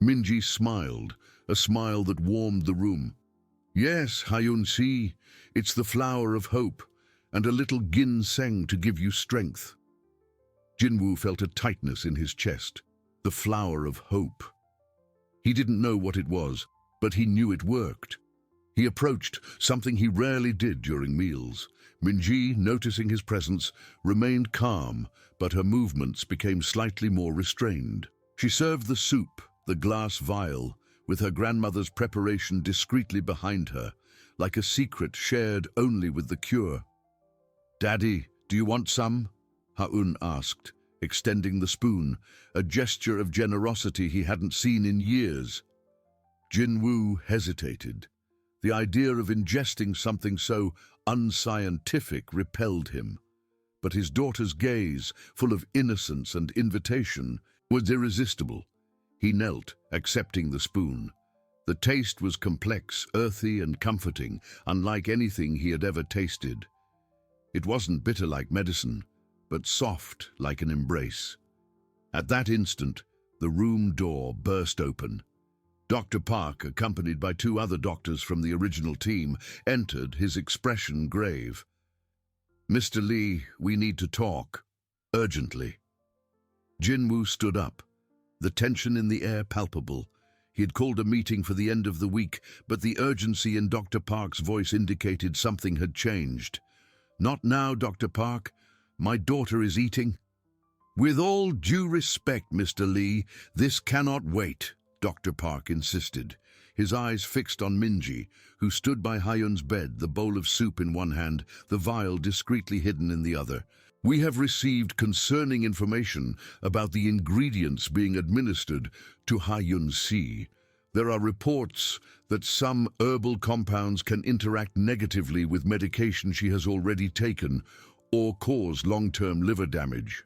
Minji smiled, a smile that warmed the room. "Yes, Ha-Yun, see, it's the flower of hope, and a little ginseng to give you strength." Jinwoo felt a tightness in his chest. The flower of hope. He didn't know what it was, but he knew it worked. He approached, something he rarely did during meals. Minji, noticing his presence, remained calm, but her movements became slightly more restrained. She served the soup, the glass vial, with her grandmother's preparation discreetly behind her, like a secret shared only with the cure. "Daddy, do you want some?" Ha-Yun asked, extending the spoon, a gesture of generosity he hadn't seen in years. Jinwoo hesitated. The idea of ingesting something so unscientific repelled him. But his daughter's gaze, full of innocence and invitation, was irresistible. He knelt, accepting the spoon. The taste was complex, earthy, and comforting, unlike anything he had ever tasted. It wasn't bitter like medicine, but soft like an embrace. At that instant, the room door burst open. Dr. Park, accompanied by 2 other doctors from the original team, entered, his expression grave. "Mr. Lee, we need to talk. Urgently." Jinwoo stood up, the tension in the air palpable. He had called a meeting for the end of the week, but the urgency in Dr. Park's voice indicated something had changed. "Not now, Dr. Park. My daughter is eating." "With all due respect, Mr. Lee, this cannot wait," Dr. Park insisted, his eyes fixed on Minji, who stood by Ha-Yun's bed, the bowl of soup in one hand, the vial discreetly hidden in the other. "We have received concerning information about the ingredients being administered to Ha-Yun C. There are reports that some herbal compounds can interact negatively with medication she has already taken or cause long-term liver damage."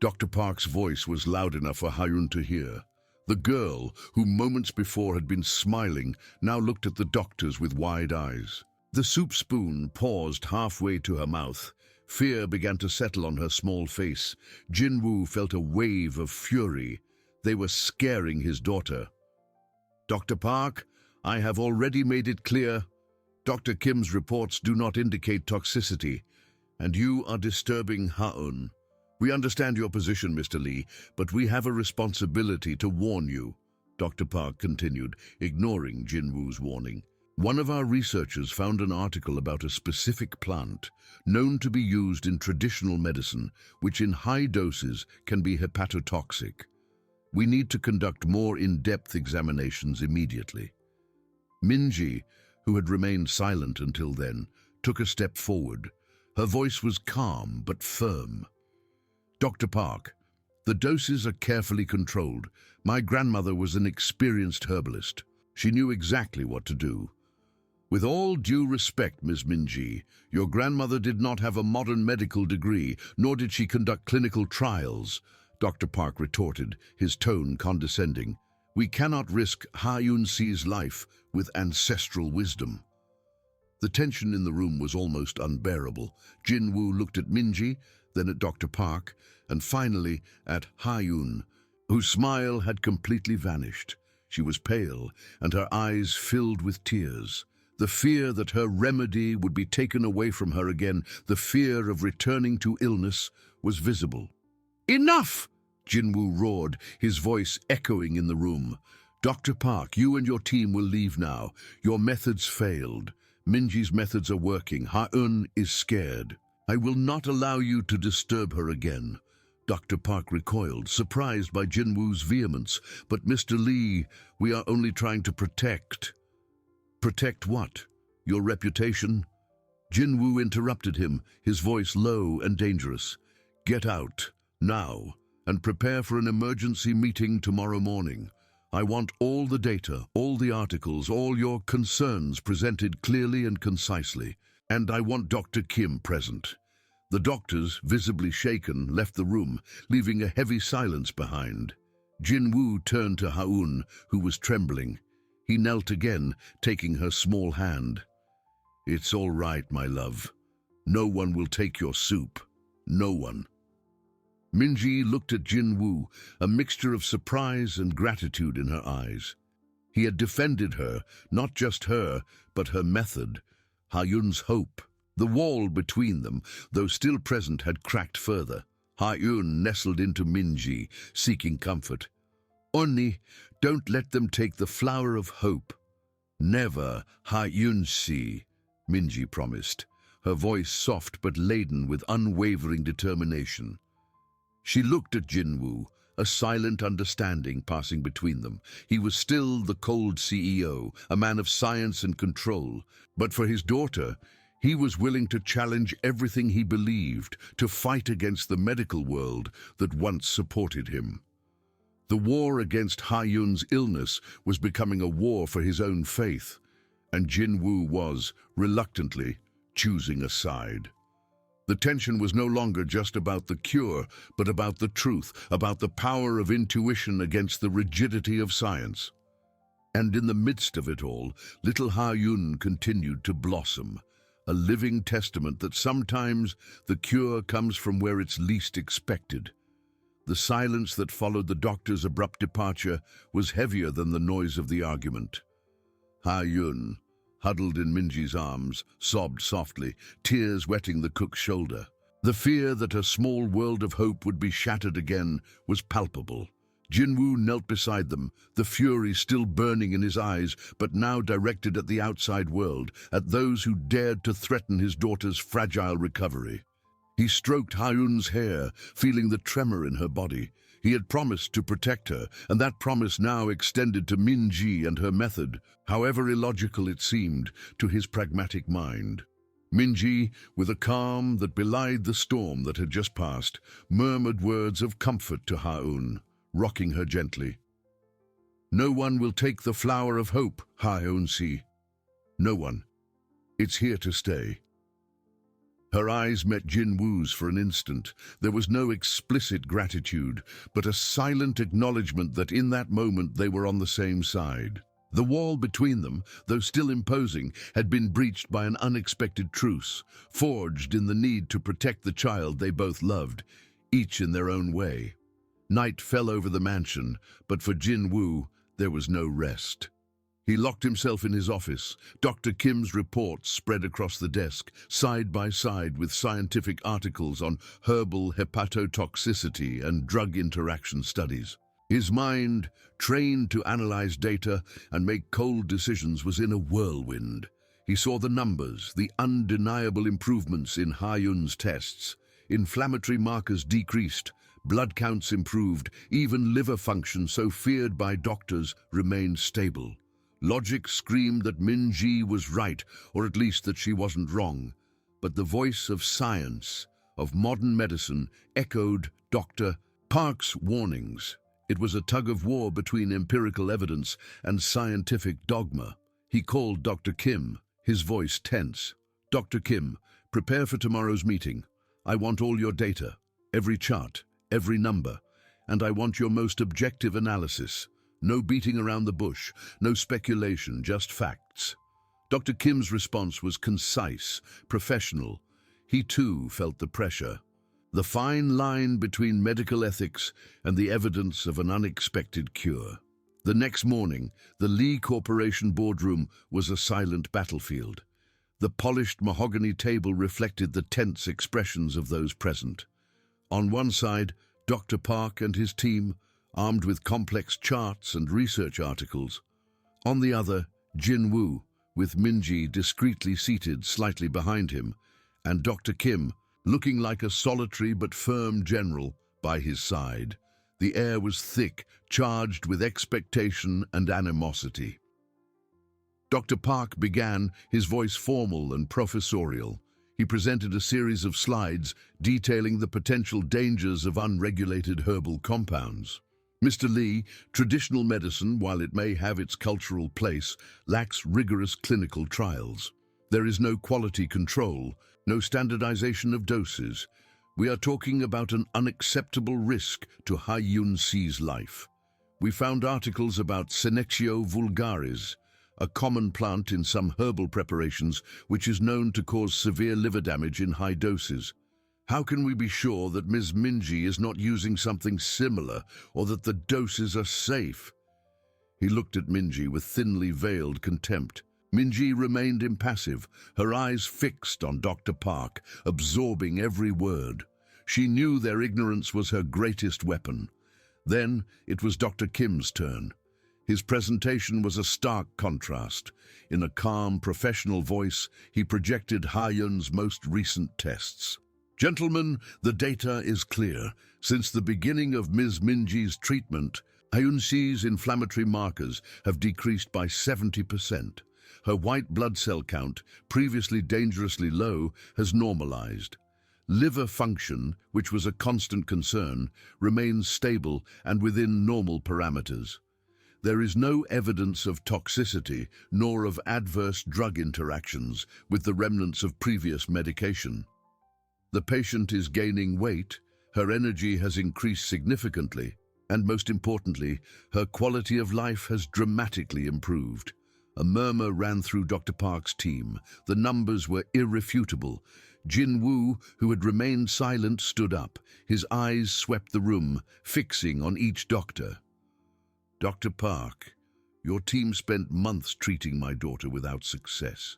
Dr. Park's voice was loud enough for Ha-Yun to hear. The girl, who moments before had been smiling, now looked at the doctors with wide eyes. The soup spoon paused halfway to her mouth. Fear began to settle on her small face. Jinwoo felt a wave of fury. They were scaring his daughter. "Dr. Park, I have already made it clear. Dr. Kim's reports do not indicate toxicity, and you are disturbing Ha-Yun. We understand your position, Mr. Lee, but we have a responsibility to warn you," Dr. Park continued, ignoring Jinwoo's warning. "One of our researchers found an article about a specific plant known to be used in traditional medicine, which in high doses can be hepatotoxic. We need to conduct more in-depth examinations immediately." Minji, who had remained silent until then, took a step forward. Her voice was calm but firm. "Dr. Park, the doses are carefully controlled. My grandmother was an experienced herbalist. She knew exactly what to do. With all due respect, Ms. Minji, your grandmother did not have a modern medical degree, nor did she conduct clinical trials," Dr. Park retorted, his tone condescending. "We cannot risk Ha-Yun C's life with ancestral wisdom." The tension in the room was almost unbearable. Jinwoo looked at Minji, then at Dr. Park, and finally at Ha-Yun, whose smile had completely vanished. She was pale, and her eyes filled with tears. The fear that her remedy would be taken away from her again, the fear of returning to illness, was visible. "Enough!" Jinwoo roared, his voice echoing in the room. Dr. Park, you and your team will leave now. Your methods failed. Minji's methods are working. Ha-un is scared. I will not allow you to disturb her again. Dr. Park recoiled, surprised by Jinwoo's vehemence. But Mr. Lee, we are only trying to protect. Protect what? Your reputation? Jinwoo interrupted him, his voice low and dangerous. Get out, now, and prepare for an emergency meeting tomorrow morning. I want all the data, all the articles, all your concerns presented clearly and concisely. And I want Dr. Kim present. The doctors, visibly shaken, left the room, leaving a heavy silence behind. Jinwoo turned to Ha-un, who was trembling. He knelt again, taking her small hand. It's all right, my love. No one will take your soup. No one. Minji looked at Jinwoo, a mixture of surprise and gratitude in her eyes. He had defended her, not just her, but her method, Ha-un's hope. The wall between them, though still present, had cracked further. Ha-un nestled into Minji, seeking comfort. Onni, don't let them take the flower of hope. Never, Ha-un-si, Minji promised, her voice soft but laden with unwavering determination. She looked at Jinwoo, a silent understanding passing between them. He was still the cold CEO, a man of science and control, but for his daughter, he was willing to challenge everything he believed, to fight against the medical world that once supported him. The war against Ha-un's illness was becoming a war for his own faith, and Jinwoo was, reluctantly, choosing a side. The tension was no longer just about the cure, but about the truth, about the power of intuition against the rigidity of science. And in the midst of it all, little Ha-un continued to blossom, a living testament that sometimes the cure comes from where it's least expected. The silence that followed the doctor's abrupt departure was heavier than the noise of the argument. Ha-un, huddled in Minji's arms, sobbed softly, tears wetting the cook's shoulder. The fear that her small world of hope would be shattered again was palpable. Jinwoo knelt beside them, the fury still burning in his eyes, but now directed at the outside world, at those who dared to threaten his daughter's fragile recovery. He stroked Ha-un's hair, feeling the tremor in her body. He had promised to protect her, and that promise now extended to Minji and her method, however illogical it seemed to his pragmatic mind. Minji, with a calm that belied the storm that had just passed, murmured words of comfort to Ha-un, rocking her gently. No one will take the flower of hope, Ha-un-si. No one. It's here to stay. Her eyes met Jinwoo's for an instant. There was no explicit gratitude, but a silent acknowledgement that in that moment they were on the same side. The wall between them, though still imposing, had been breached by an unexpected truce, forged in the need to protect the child they both loved, each in their own way. Night fell over the mansion, but for Jinwoo, there was no rest. He locked himself in his office. Dr. Kim's reports spread across the desk, side by side with scientific articles on herbal hepatotoxicity and drug interaction studies. His mind, trained to analyze data and make cold decisions, was in a whirlwind. He saw the numbers, the undeniable improvements in Ha-un's tests. Inflammatory markers decreased, blood counts improved, even liver function, so feared by doctors, remained stable. Logic screamed that Minji was right, or at least that she wasn't wrong. But the voice of science, of modern medicine, echoed Dr. Park's warnings. It was a tug-of-war between empirical evidence and scientific dogma. He called Dr. Kim, his voice tense. Dr. Kim, prepare for tomorrow's meeting. I want all your data, every chart, every number, and I want your most objective analysis. No beating around the bush, no speculation, just facts. Dr. Kim's response was concise, professional. He too felt the pressure. The fine line between medical ethics and the evidence of an unexpected cure. The next morning, the Lee Corporation boardroom was a silent battlefield. The polished mahogany table reflected the tense expressions of those present. On one side, Dr. Park and his team, armed with complex charts and research articles. On the other, Jin Woo, with Minji discreetly seated slightly behind him, and Dr. Kim, looking like a solitary but firm general, by his side. The air was thick, charged with expectation and animosity. Dr. Park began, his voice formal and professorial. He presented a series of slides detailing the potential dangers of unregulated herbal compounds. Mr. Lee, traditional medicine, while it may have its cultural place, lacks rigorous clinical trials. There is no quality control, no standardization of doses. We are talking about an unacceptable risk to Ha-Yun See's life. We found articles about Senectio vulgaris, a common plant in some herbal preparations which is known to cause severe liver damage in high doses. How can we be sure that Ms. Minji is not using something similar, or that the doses are safe? He looked at Minji with thinly veiled contempt. Minji remained impassive, her eyes fixed on Dr. Park, absorbing every word. She knew their ignorance was her greatest weapon. Then it was Dr. Kim's turn. His presentation was a stark contrast. In a calm, professional voice, he projected Ha-Yun's most recent tests. Gentlemen, the data is clear. Since the beginning of Ms. Minji's treatment, Ha-Yun See's inflammatory markers have decreased by 70%. Her white blood cell count, previously dangerously low, has normalized. Liver function, which was a constant concern, remains stable and within normal parameters. There is no evidence of toxicity nor of adverse drug interactions with the remnants of previous medication. The patient is gaining weight, her energy has increased significantly, and most importantly, her quality of life has dramatically improved. A murmur ran through Dr. Park's team. The numbers were irrefutable. Jin Woo, who had remained silent, stood up. His eyes swept the room, fixing on each doctor. Dr. Park, your team spent months treating my daughter without success.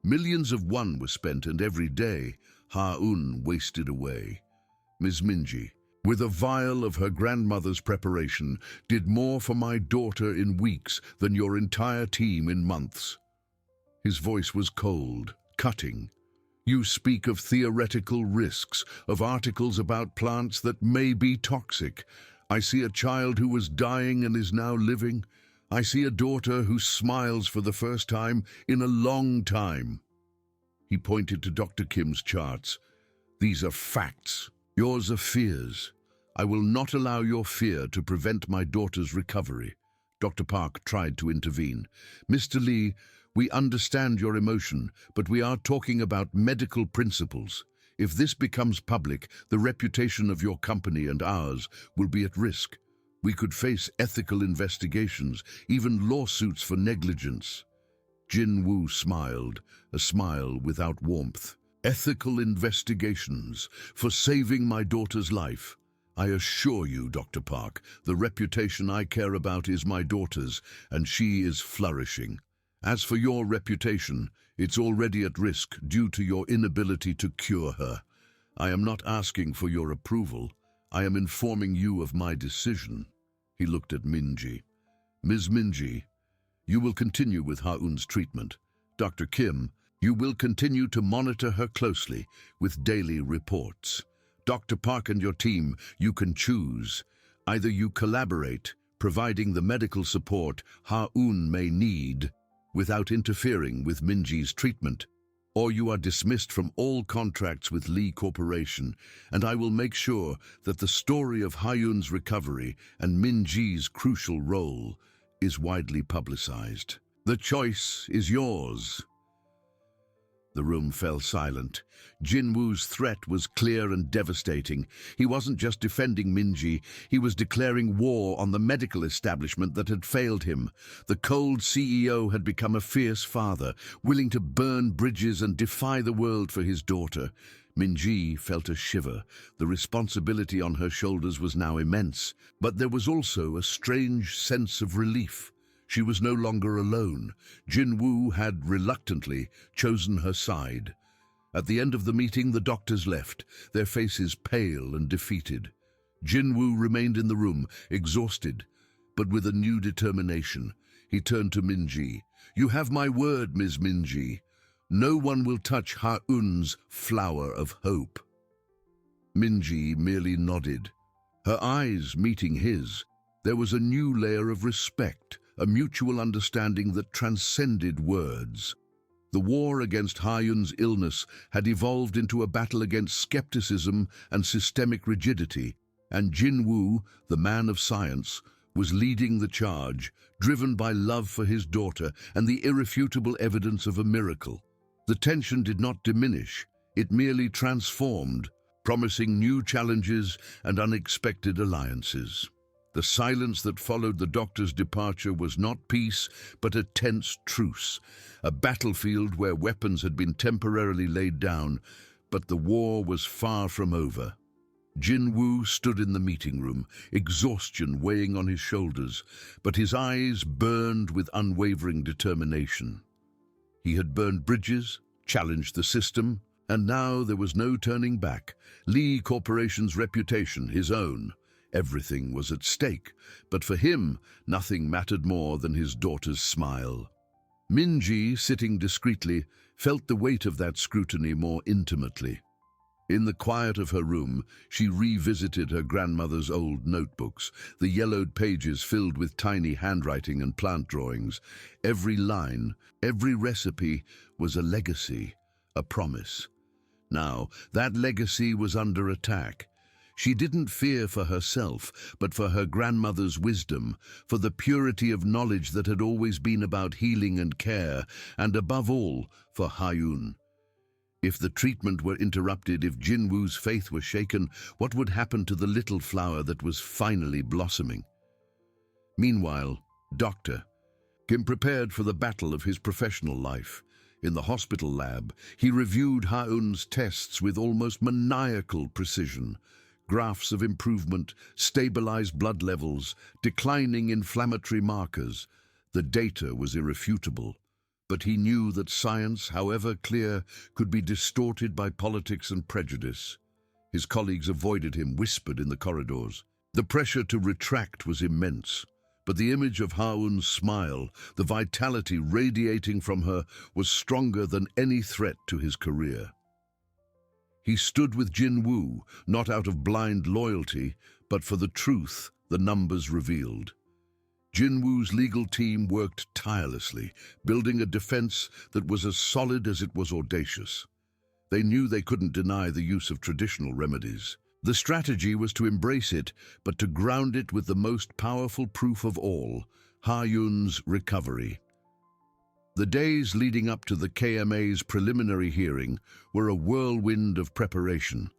Millions of won were spent, and every day, Ha-Yun wasted away. Ms. Minji, with a vial of her grandmother's preparation, did more for my daughter in weeks than your entire team in months. His voice was cold, cutting. You speak of theoretical risks, of articles about plants that may be toxic. I see a child who was dying and is now living. I see a daughter who smiles for the first time in a long time. He pointed to Dr. Kim's charts. These are facts. Yours are fears. I will not allow your fear to prevent my daughter's recovery. Dr. Park tried to intervene. Mr. Lee, we understand your emotion, but we are talking about medical principles. If this becomes public, the reputation of your company and ours will be at risk. We could face ethical investigations, even lawsuits for negligence. Jin Woo smiled, a smile without warmth. Ethical investigations for saving my daughter's life. I assure you, Dr. Park, the reputation I care about is my daughter's, and she is flourishing. As for your reputation, it's already at risk due to your inability to cure her. I am not asking for your approval. I am informing you of my decision. He looked at Minji. Ms. Minji, you will continue with Ha-Yun's treatment. Dr. Kim, you will continue to monitor her closely with daily reports. Dr. Park and your team, you can choose. Either you collaborate, providing the medical support Ha-Yun may need, without interfering with Minji's treatment, or you are dismissed from all contracts with Lee Corporation, and I will make sure that the story of Ha-Yun's recovery and Minji's crucial role is widely publicized. The choice is yours. The room fell silent. Jin Woo's threat was clear and devastating. He wasn't just defending Minji, he was declaring war on the medical establishment that had failed him. The cold CEO had become a fierce father, willing to burn bridges and defy the world for his daughter. Minji felt a shiver. The responsibility on her shoulders was now immense, but there was also a strange sense of relief. She was no longer alone. Jin Woo had reluctantly chosen her side. At the end of the meeting, the doctors left, their faces pale and defeated. Jinwoo remained in the room, exhausted, but with a new determination. He turned to Minji. "You have my word, Ms. Minji. No one will touch Ha-eun's flower of hope." Minji merely nodded, her eyes meeting his. There was a new layer of respect, a mutual understanding that transcended words. The war against Ha-eun's illness had evolved into a battle against skepticism and systemic rigidity, and Jinwoo, the man of science, was leading the charge, driven by love for his daughter and the irrefutable evidence of a miracle. The tension did not diminish, it merely transformed, promising new challenges and unexpected alliances. The silence that followed the doctor's departure was not peace, but a tense truce, a battlefield where weapons had been temporarily laid down, but the war was far from over. Jinwoo stood in the meeting room, exhaustion weighing on his shoulders, but his eyes burned with unwavering determination. He had burned bridges, challenged the system, and now there was no turning back. Lee Corporation's reputation, his own. Everything was at stake, but for him, nothing mattered more than his daughter's smile. Minji, sitting discreetly, felt the weight of that scrutiny more intimately. In the quiet of her room, she revisited her grandmother's old notebooks, the yellowed pages filled with tiny handwriting and plant drawings. Every line, every recipe was a legacy, a promise. Now, that legacy was under attack. She didn't fear for herself, but for her grandmother's wisdom, for the purity of knowledge that had always been about healing and care, and above all, for Ha-eun. If the treatment were interrupted, if Jinwoo's faith were shaken, what would happen to the little flower that was finally blossoming? Meanwhile, Dr. Kim prepared for the battle of his professional life. In the hospital lab, he reviewed Ha-eun's tests with almost maniacal precision. Graphs of improvement, stabilized blood levels, declining inflammatory markers. The data was irrefutable. But he knew that science, however clear, could be distorted by politics and prejudice. His colleagues avoided him, whispered in the corridors. The pressure to retract was immense, but the image of Ha-eun's smile, the vitality radiating from her, was stronger than any threat to his career. He stood with Jinwoo, not out of blind loyalty, but for the truth the numbers revealed. Jinwoo's legal team worked tirelessly, building a defense that was as solid as it was audacious. They knew they couldn't deny the use of traditional remedies. The strategy was to embrace it, but to ground it with the most powerful proof of all, Ha-eun's recovery. The days leading up to the KMA's preliminary hearing were a whirlwind of preparation.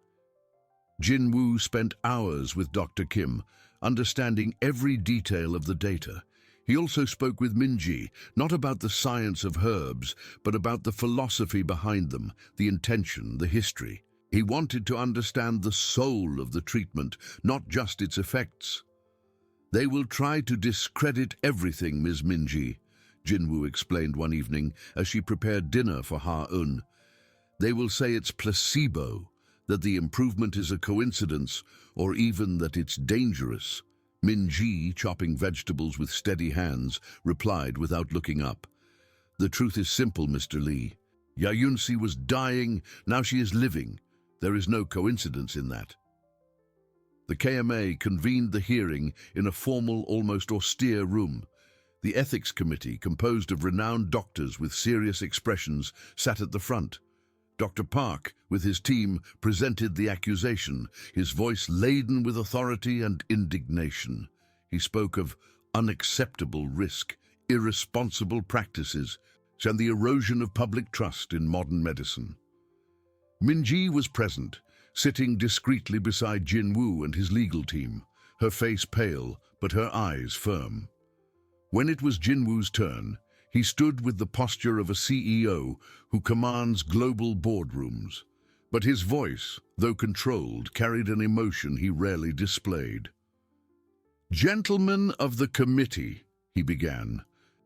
Jinwoo spent hours with Dr. Kim, understanding every detail of the data. He also spoke with Minji, not about the science of herbs, but about the philosophy behind them, the intention, the history. He wanted to understand the soul of the treatment, not just its effects. "They will try to discredit everything, Ms. Minji," Jinwoo explained one evening as she prepared dinner for Ha-eun. "They will say it's placebo, that the improvement is a coincidence, or even that it's dangerous." Minji, chopping vegetables with steady hands, replied without looking up. "The truth is simple, Mr. Lee. Yayunsi was dying, now she is living. There is no coincidence in that." The KMA convened the hearing in a formal, almost austere room. The ethics committee, composed of renowned doctors with serious expressions, sat at the front. Dr. Park, with his team, presented the accusation, his voice laden with authority and indignation. He spoke of unacceptable risk, irresponsible practices, and the erosion of public trust in modern medicine. Minji was present, sitting discreetly beside Jinwoo and his legal team, her face pale, but her eyes firm. When it was Jinwoo's turn, he stood with the posture of a CEO who commands global boardrooms. But his voice, though controlled, carried an emotion he rarely displayed. "Gentlemen of the committee," he began,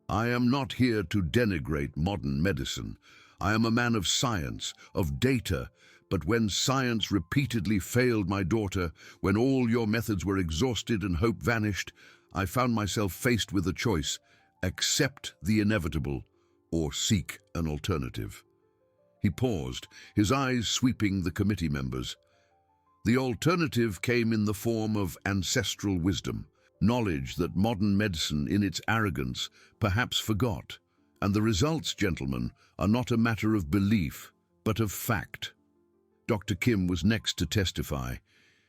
"I am not here to denigrate modern medicine. I am a man of science, of data, But when science repeatedly failed my daughter, when all your methods were exhausted and hope vanished, I found myself faced with a choice: accept the inevitable or seek an alternative. He paused, his eyes sweeping the committee members. The alternative came in the form of ancestral wisdom, knowledge that modern medicine, in its arrogance, perhaps forgot. And the results, gentlemen, are not a matter of belief, but of fact. Dr. Kim was next to testify.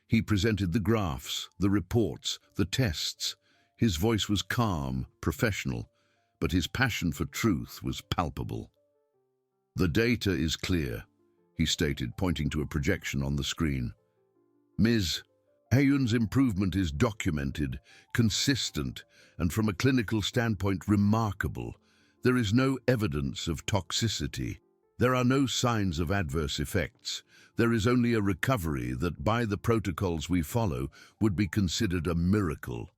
He presented the graphs, the reports, the tests. His voice was calm, professional, but his passion for truth was palpable. "The data is clear," he stated, pointing to a projection on the screen. "Ms. Hayun's improvement is documented, consistent, and from a clinical standpoint remarkable. There is no evidence of toxicity. There are no signs of adverse effects. There is only a recovery that, by the protocols we follow, would be considered a miracle."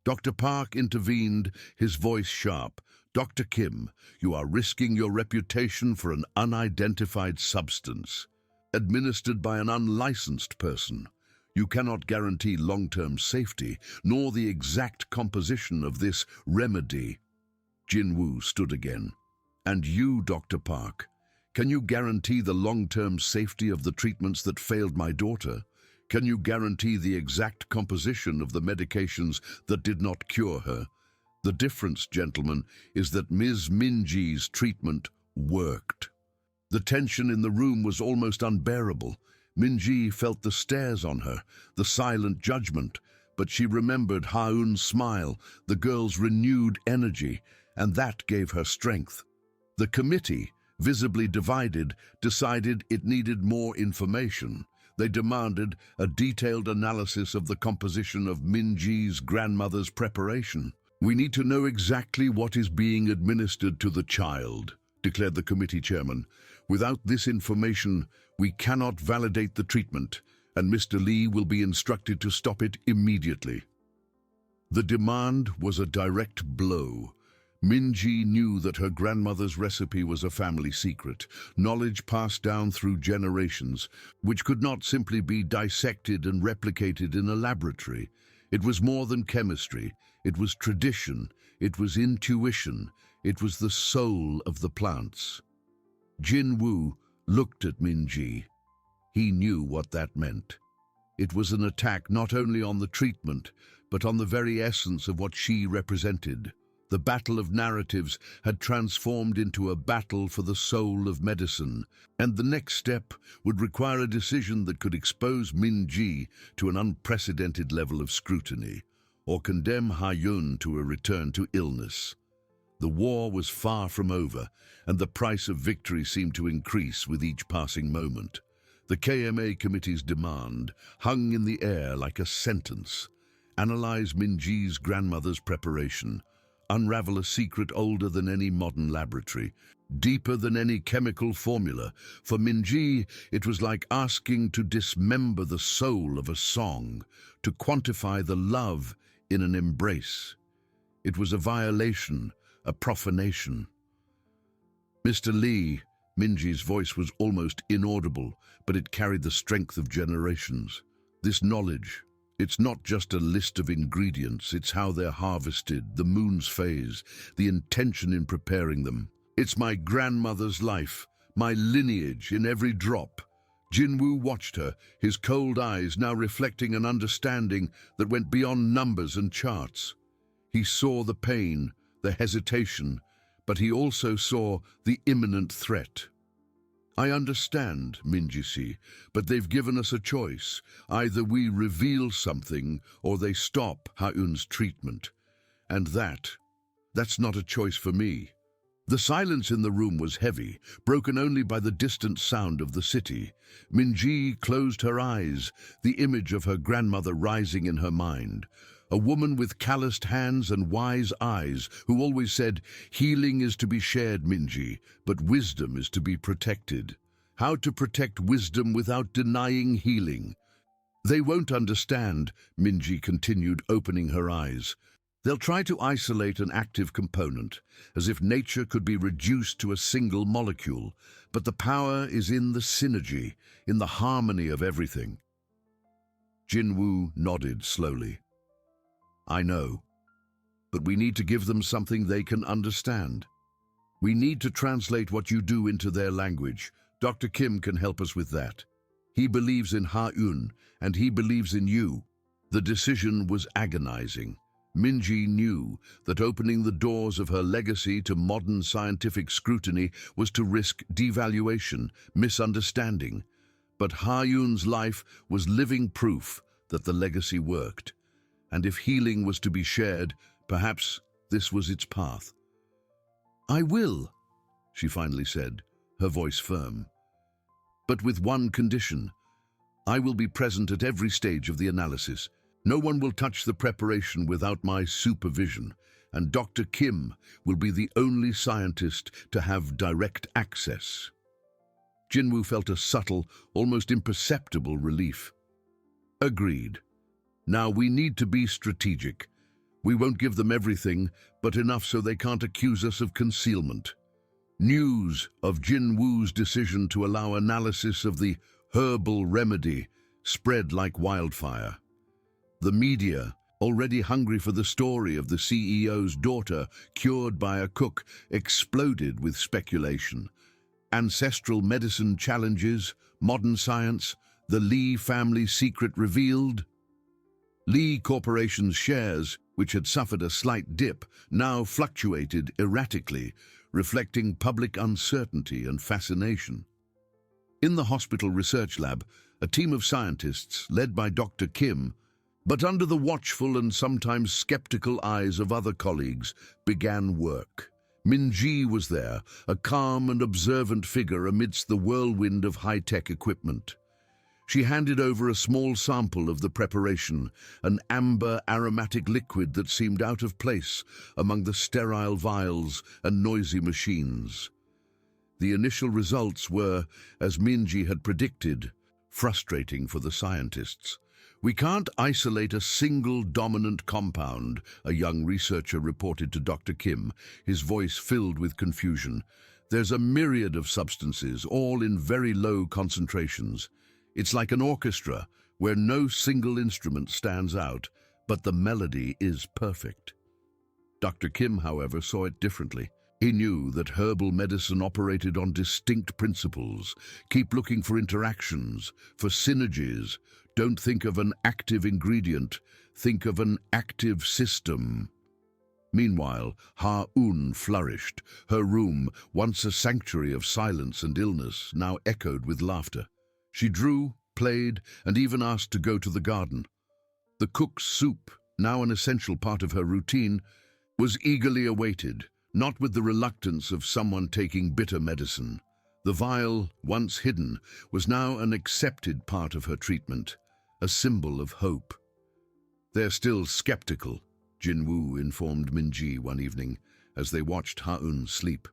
Dr. Park intervened, his voice sharp. "Dr. Kim, you are risking your reputation for an unidentified substance, administered by an unlicensed person. You cannot guarantee long-term safety, nor the exact composition of this remedy." Jinwoo stood again. "And you, Dr. Park, can you guarantee the long-term safety of the treatments that failed my daughter? Can you guarantee the exact composition of the medications that did not cure her? The difference, gentlemen, is that Ms. Minji's treatment worked." The tension in the room was almost unbearable. Minji felt the stares on her, the silent judgment, but she remembered Haun's smile, the girl's renewed energy, and that gave her strength. The committee, visibly divided, decided it needed more information. They demanded a detailed analysis of the composition of Minji's grandmother's preparation. "We need to know exactly what is being administered to the child," declared the committee chairman. "Without this information, we cannot validate the treatment, and Mr. Lee will be instructed to stop it immediately." The demand was a direct blow. Minji knew that her grandmother's recipe was a family secret, knowledge passed down through generations, which could not simply be dissected and replicated in a laboratory. It was more than chemistry. It was tradition. It was intuition. It was the soul of the plants. Jinwoo looked at Minji. He knew what that meant. It was an attack not only on the treatment, but on the very essence of what she represented. The battle of narratives had transformed into a battle for the soul of medicine, and the next step would require a decision that could expose Minji to an unprecedented level of scrutiny, or condemn Hayun to a return to illness. The war was far from over, and the price of victory seemed to increase with each passing moment. The KMA committee's demand hung in the air like a sentence. Analyze Minji's grandmother's preparation. Unravel a secret older than any modern laboratory, deeper than any chemical formula. For Minji, it was like asking to dismember the soul of a song, to quantify the love in an embrace. It was a violation, a profanation. "Mr. Lee," Minji's voice was almost inaudible, but it carried the strength of generations. "This knowledge, it's not just a list of ingredients, it's how they're harvested, the moon's phase, the intention in preparing them. It's my grandmother's life, my lineage in every drop." Jinwoo watched her, his cold eyes now reflecting an understanding that went beyond numbers and charts. He saw the pain, the hesitation, but he also saw the imminent threat. "I understand, Minji-si, but they've given us a choice. Either we reveal something or they stop Haun's treatment. And that's not a choice for me." The silence in the room was heavy, broken only by the distant sound of the city. Minji closed her eyes, the image of her grandmother rising in her mind. A woman with calloused hands and wise eyes who always said, "Healing is to be shared, Minji, but wisdom is to be protected." How to protect wisdom without denying healing? "They won't understand," Minji continued, opening her eyes. They'll try to isolate an active component, as if nature could be reduced to a single molecule, but the power is in the synergy, in the harmony of everything. Jinwoo nodded slowly. I know, but we need to give them something they can understand. We need to translate what you do into their language. Dr. Kim can help us with that. He believes in Ha-eun, and he believes in you. The decision was agonizing. Minji knew that opening the doors of her legacy to modern scientific scrutiny was to risk devaluation, misunderstanding. But Ha-eun's life was living proof that the legacy worked. And if healing was to be shared, perhaps this was its path. I will, she finally said, her voice firm. But with one condition. I will be present at every stage of the analysis. No one will touch the preparation without my supervision, and Dr. Kim will be the only scientist to have direct access. Jinwoo felt a subtle, almost imperceptible relief. Agreed. Now we need to be strategic. We won't give them everything, but enough so they can't accuse us of concealment. News of Jinwoo's decision to allow analysis of the herbal remedy spread like wildfire. The media, already hungry for the story of the CEO's daughter cured by a cook, exploded with speculation. Ancestral medicine challenges, modern science, the Lee family secret revealed. Lee Corporation's shares, which had suffered a slight dip, now fluctuated erratically, reflecting public uncertainty and fascination. In the hospital research lab, a team of scientists, led by Dr. Kim, but under the watchful and sometimes skeptical eyes of other colleagues, began work. Minji was there, a calm and observant figure amidst the whirlwind of high-tech equipment. She handed over a small sample of the preparation, an amber aromatic liquid that seemed out of place among the sterile vials and noisy machines. The initial results were, as Minji had predicted, frustrating for the scientists. We can't isolate a single dominant compound, a young researcher reported to Dr. Kim, his voice filled with confusion. There's a myriad of substances, all in very low concentrations. It's like an orchestra, where no single instrument stands out, but the melody is perfect. Dr. Kim, however, saw it differently. He knew that herbal medicine operated on distinct principles. Keep looking for interactions, for synergies. Don't think of an active ingredient, think of an active system. Meanwhile, Ha-eun flourished. Her room, once a sanctuary of silence and illness, now echoed with laughter. She drew, played, and even asked to go to the garden. The cook's soup, now an essential part of her routine, was eagerly awaited, not with the reluctance of someone taking bitter medicine. The vial, once hidden, was now an accepted part of her treatment, a symbol of hope. They're still skeptical, Jinwoo informed Minji one evening as they watched Ha-eun sleep.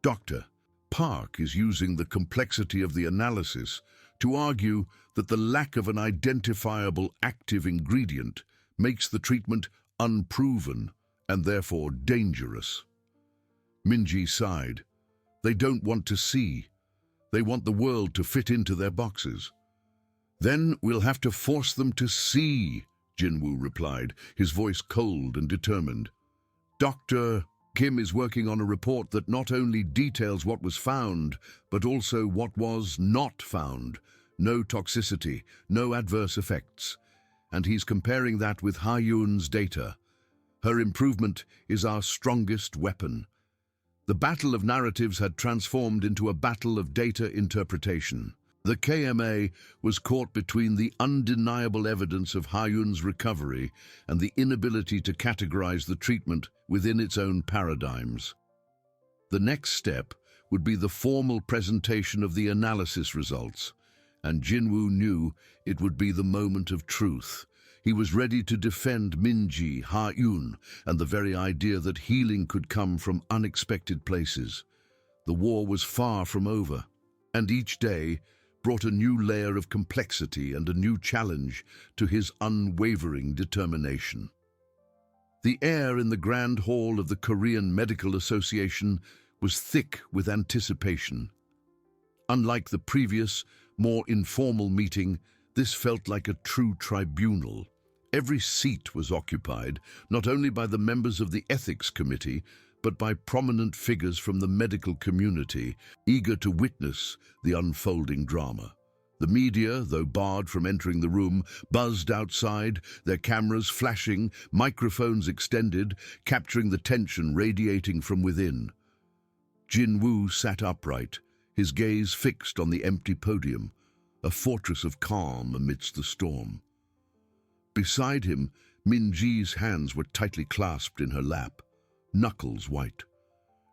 Doctor, Park is using the complexity of the analysis to argue that the lack of an identifiable active ingredient makes the treatment unproven and therefore dangerous. Minji sighed. They don't want to see. They want the world to fit into their boxes. Then we'll have to force them to see, Jinwoo replied, his voice cold and determined. Dr. Kim is working on a report that not only details what was found, but also what was not found. No toxicity, no adverse effects. And he's comparing that with Ha-eun's data. Her improvement is our strongest weapon. The battle of narratives had transformed into a battle of data interpretation. The KMA was caught between the undeniable evidence of Ha-eun's recovery and the inability to categorize the treatment within its own paradigms. The next step would be the formal presentation of the analysis results, and Jinwoo knew it would be the moment of truth. He was ready to defend Minji, Ha-eun, and the very idea that healing could come from unexpected places. The war was far from over, and each day brought a new layer of complexity and a new challenge to his unwavering determination. The air in the Grand Hall of the Korean Medical Association was thick with anticipation. Unlike the previous, more informal meeting, this felt like a true tribunal. Every seat was occupied, not only by the members of the Ethics Committee, but by prominent figures from the medical community, eager to witness the unfolding drama. The media, though barred from entering the room, buzzed outside, their cameras flashing, microphones extended, capturing the tension radiating from within. Jin-woo sat upright, his gaze fixed on the empty podium, a fortress of calm amidst the storm. Beside him, Min-ji's hands were tightly clasped in her lap, knuckles white.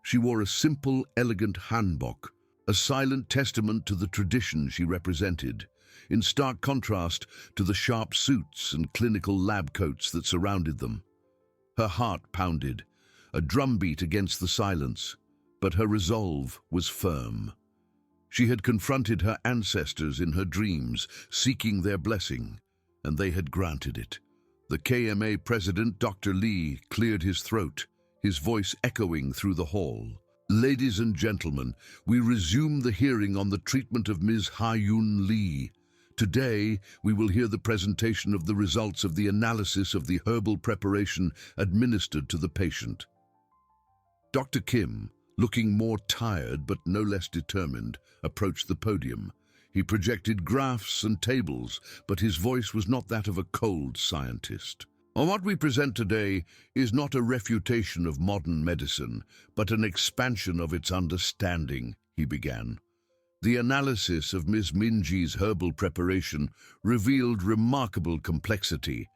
She wore a simple, elegant hanbok, a silent testament to the tradition she represented, in stark contrast to the sharp suits and clinical lab coats that surrounded them. Her heart pounded, a drumbeat against the silence, but her resolve was firm. She had confronted her ancestors in her dreams, seeking their blessing, and they had granted it. The KMA president, Dr. Lee, cleared his throat, his voice echoing through the hall. Ladies and gentlemen, we resume the hearing on the treatment of Ms. Ha-Eun Lee. Today, we will hear the presentation of the results of the analysis of the herbal preparation administered to the patient. Dr. Kim, looking more tired but no less determined, approached the podium. He projected graphs and tables, but his voice was not that of a cold scientist. What we present today is not a refutation of modern medicine, but an expansion of its understanding, he began. The analysis of Ms. Min-ji's herbal preparation revealed remarkable complexity.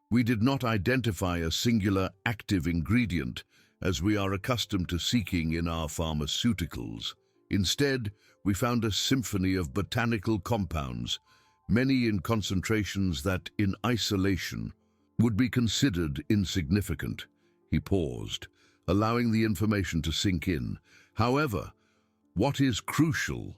We did not identify a singular active ingredient, as we are accustomed to seeking in our pharmaceuticals. Instead, we found a symphony of botanical compounds, many in concentrations that, in isolation, would be considered insignificant. He paused, allowing the information to sink in. However, what is crucial,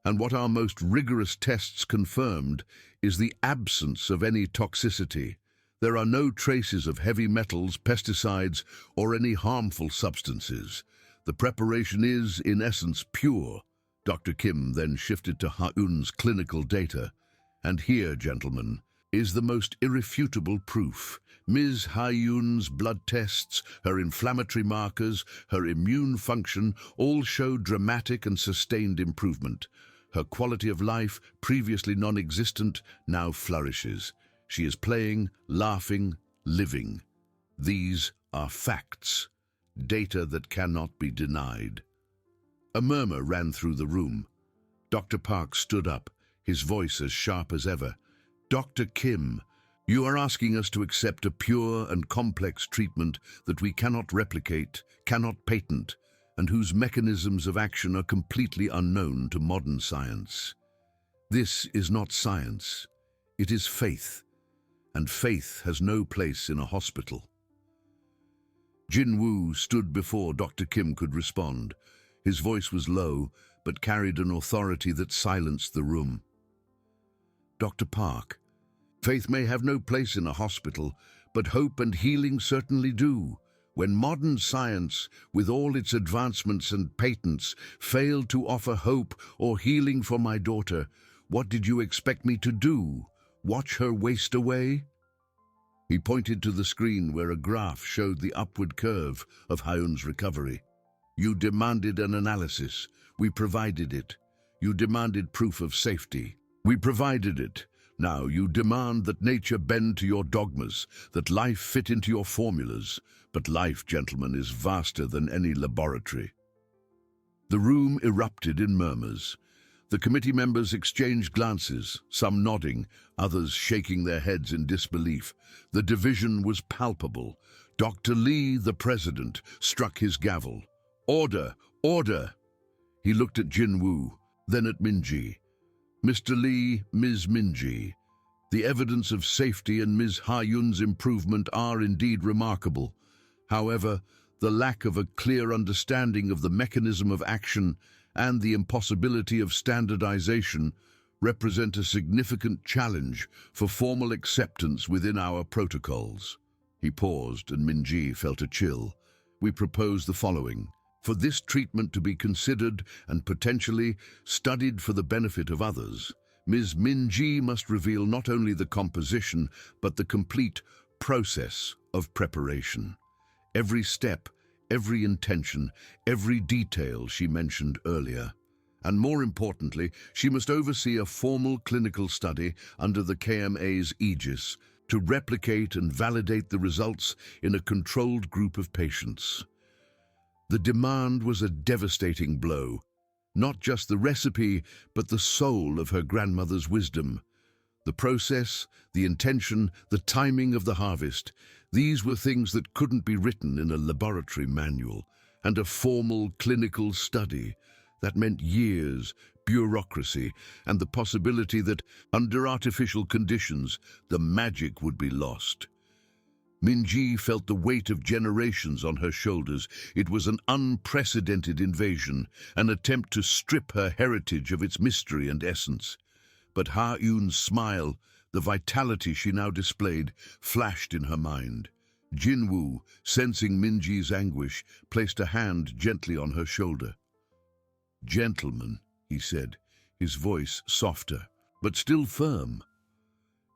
and what our most rigorous tests confirmed, is the absence of any toxicity. There are no traces of heavy metals, pesticides, or any harmful substances. The preparation is, in essence, pure. Dr. Kim then shifted to Ha-Eun's clinical data. And here, gentlemen, is the most irrefutable proof. Ms. Ha-Eun's blood tests, her inflammatory markers, her immune function all show dramatic and sustained improvement. Her quality of life, previously non-existent, now flourishes. She is playing, laughing, living. These are facts, data that cannot be denied. A murmur ran through the room. Dr. Park stood up, his voice as sharp as ever. Dr. Kim, you are asking us to accept a pure and complex treatment that we cannot replicate, cannot patent, and whose mechanisms of action are completely unknown to modern science. This is not science. It is faith, and faith has no place in a hospital. Jin-woo stood before Dr. Kim could respond. His voice was low, but carried an authority that silenced the room. Dr. Park, faith may have no place in a hospital, but hope and healing certainly do. When modern science, with all its advancements and patents, failed to offer hope or healing for my daughter, what did you expect me to do? Watch her waste away? He pointed to the screen where a graph showed the upward curve of Ha-Eun's recovery. You demanded an analysis. We provided it. You demanded proof of safety. We provided it. Now you demand that nature bend to your dogmas, that life fit into your formulas. But life, gentlemen, is vaster than any laboratory. The room erupted in murmurs. The committee members exchanged glances, some nodding, others shaking their heads in disbelief. The division was palpable. Dr. Lee, the president, struck his gavel. Order! Order! He looked at Jin-woo, then at Min-ji. Mr. Lee, Ms. Min-ji, the evidence of safety and Ms. Ha-Eun's improvement are indeed remarkable. However, the lack of a clear understanding of the mechanism of action and the impossibility of standardization represent a significant challenge for formal acceptance within our protocols. He paused, and Minji felt a chill. We propose the following. For this treatment to be considered and potentially studied for the benefit of others, Ms. Minji must reveal not only the composition, but the complete process of preparation. Every step, every intention, every detail she mentioned earlier. And more importantly, she must oversee a formal clinical study under the KMA's aegis to replicate and validate the results in a controlled group of patients. The demand was a devastating blow. Not just the recipe, but the soul of her grandmother's wisdom. The process, the intention, the timing of the harvest, these were things that couldn't be written in a laboratory manual. And a formal clinical study. That meant years, bureaucracy, and the possibility that, under artificial conditions, the magic would be lost. Minji felt the weight of generations on her shoulders. It was an unprecedented invasion, an attempt to strip her heritage of its mystery and essence. But Ha-Yun's smile, the vitality she now displayed, flashed in her mind. Jinwoo, sensing Minji's anguish, placed a hand gently on her shoulder. "Gentlemen," he said, his voice softer, but still firm.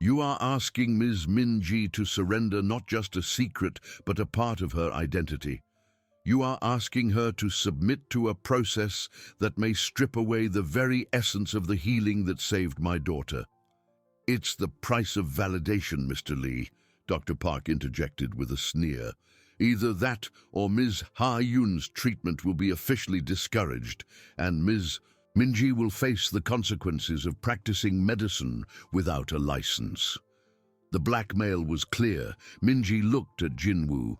"You are asking Ms. Minji to surrender not just a secret, but a part of her identity. You are asking her to submit to a process that may strip away the very essence of the healing that saved my daughter." "It's the price of validation, Mr. Lee," Dr. Park interjected with a sneer. "Either that or Ms. Ha-Yun's treatment will be officially discouraged, and Ms. Minji will face the consequences of practicing medicine without a license." The blackmail was clear. Minji looked at Jinwoo.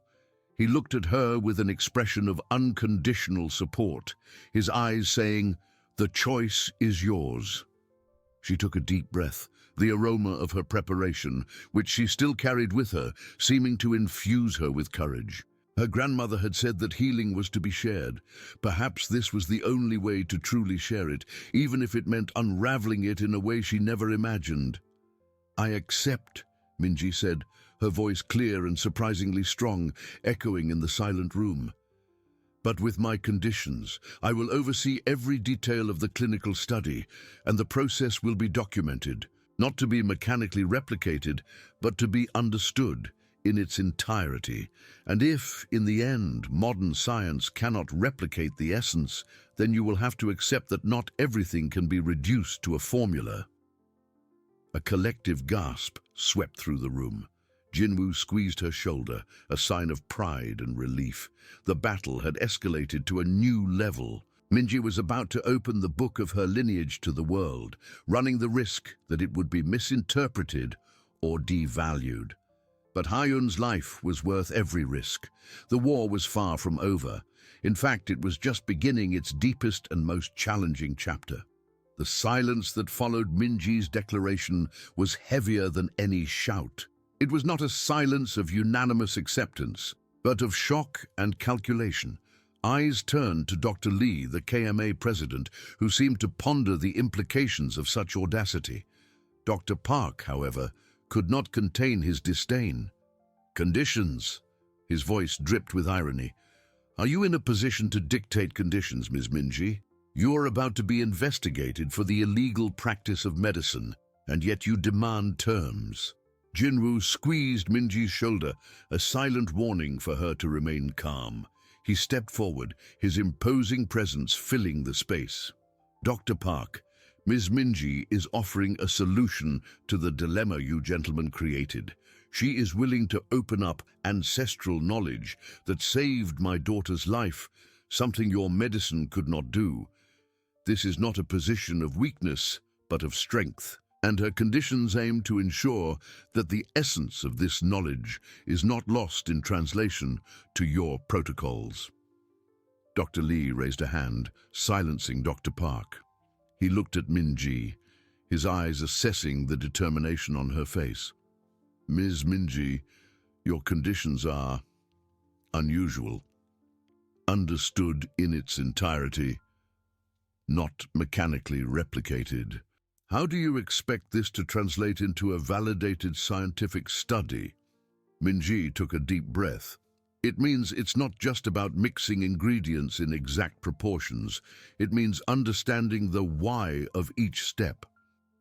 He looked at her with an expression of unconditional support, his eyes saying, "The choice is yours." She took a deep breath, the aroma of her preparation, which she still carried with her, seeming to infuse her with courage. Her grandmother had said that healing was to be shared. Perhaps this was the only way to truly share it, even if it meant unraveling it in a way she never imagined. "I accept," Minji said, her voice clear and surprisingly strong, echoing in the silent room. "But with my conditions, I will oversee every detail of the clinical study, and the process will be documented, not to be mechanically replicated, but to be understood in its entirety. And if, in the end, modern science cannot replicate the essence, then you will have to accept that not everything can be reduced to a formula." A collective gasp swept through the room. Jinwoo squeezed her shoulder, a sign of pride and relief. The battle had escalated to a new level. Minji was about to open the book of her lineage to the world, running the risk that it would be misinterpreted or devalued. But Ha-Yun's life was worth every risk. The war was far from over. In fact, it was just beginning its deepest and most challenging chapter. The silence that followed Minji's declaration was heavier than any shout. It was not a silence of unanimous acceptance, but of shock and calculation. Eyes turned to Dr. Lee, the KMA president, who seemed to ponder the implications of such audacity. Dr. Park, however, could not contain his disdain. "Conditions?" His voice dripped with irony. "Are you in a position to dictate conditions, Ms. Minji? You are about to be investigated for the illegal practice of medicine, and yet you demand terms." Jinwoo squeezed Minji's shoulder, a silent warning for her to remain calm. He stepped forward, his imposing presence filling the space. "Dr. Park, Ms. Minji is offering a solution to the dilemma you gentlemen created. She is willing to open up ancestral knowledge that saved my daughter's life, something your medicine could not do. This is not a position of weakness, but of strength. And her conditions aim to ensure that the essence of this knowledge is not lost in translation to your protocols." Dr. Lee raised a hand, silencing Dr. Park. He looked at Minji, his eyes assessing the determination on her face. "Ms. Minji, your conditions are unusual, understood in its entirety, not mechanically replicated. How do you expect this to translate into a validated scientific study?" Minji took a deep breath. It means it's not just about mixing ingredients in exact proportions. It means understanding the why of each step.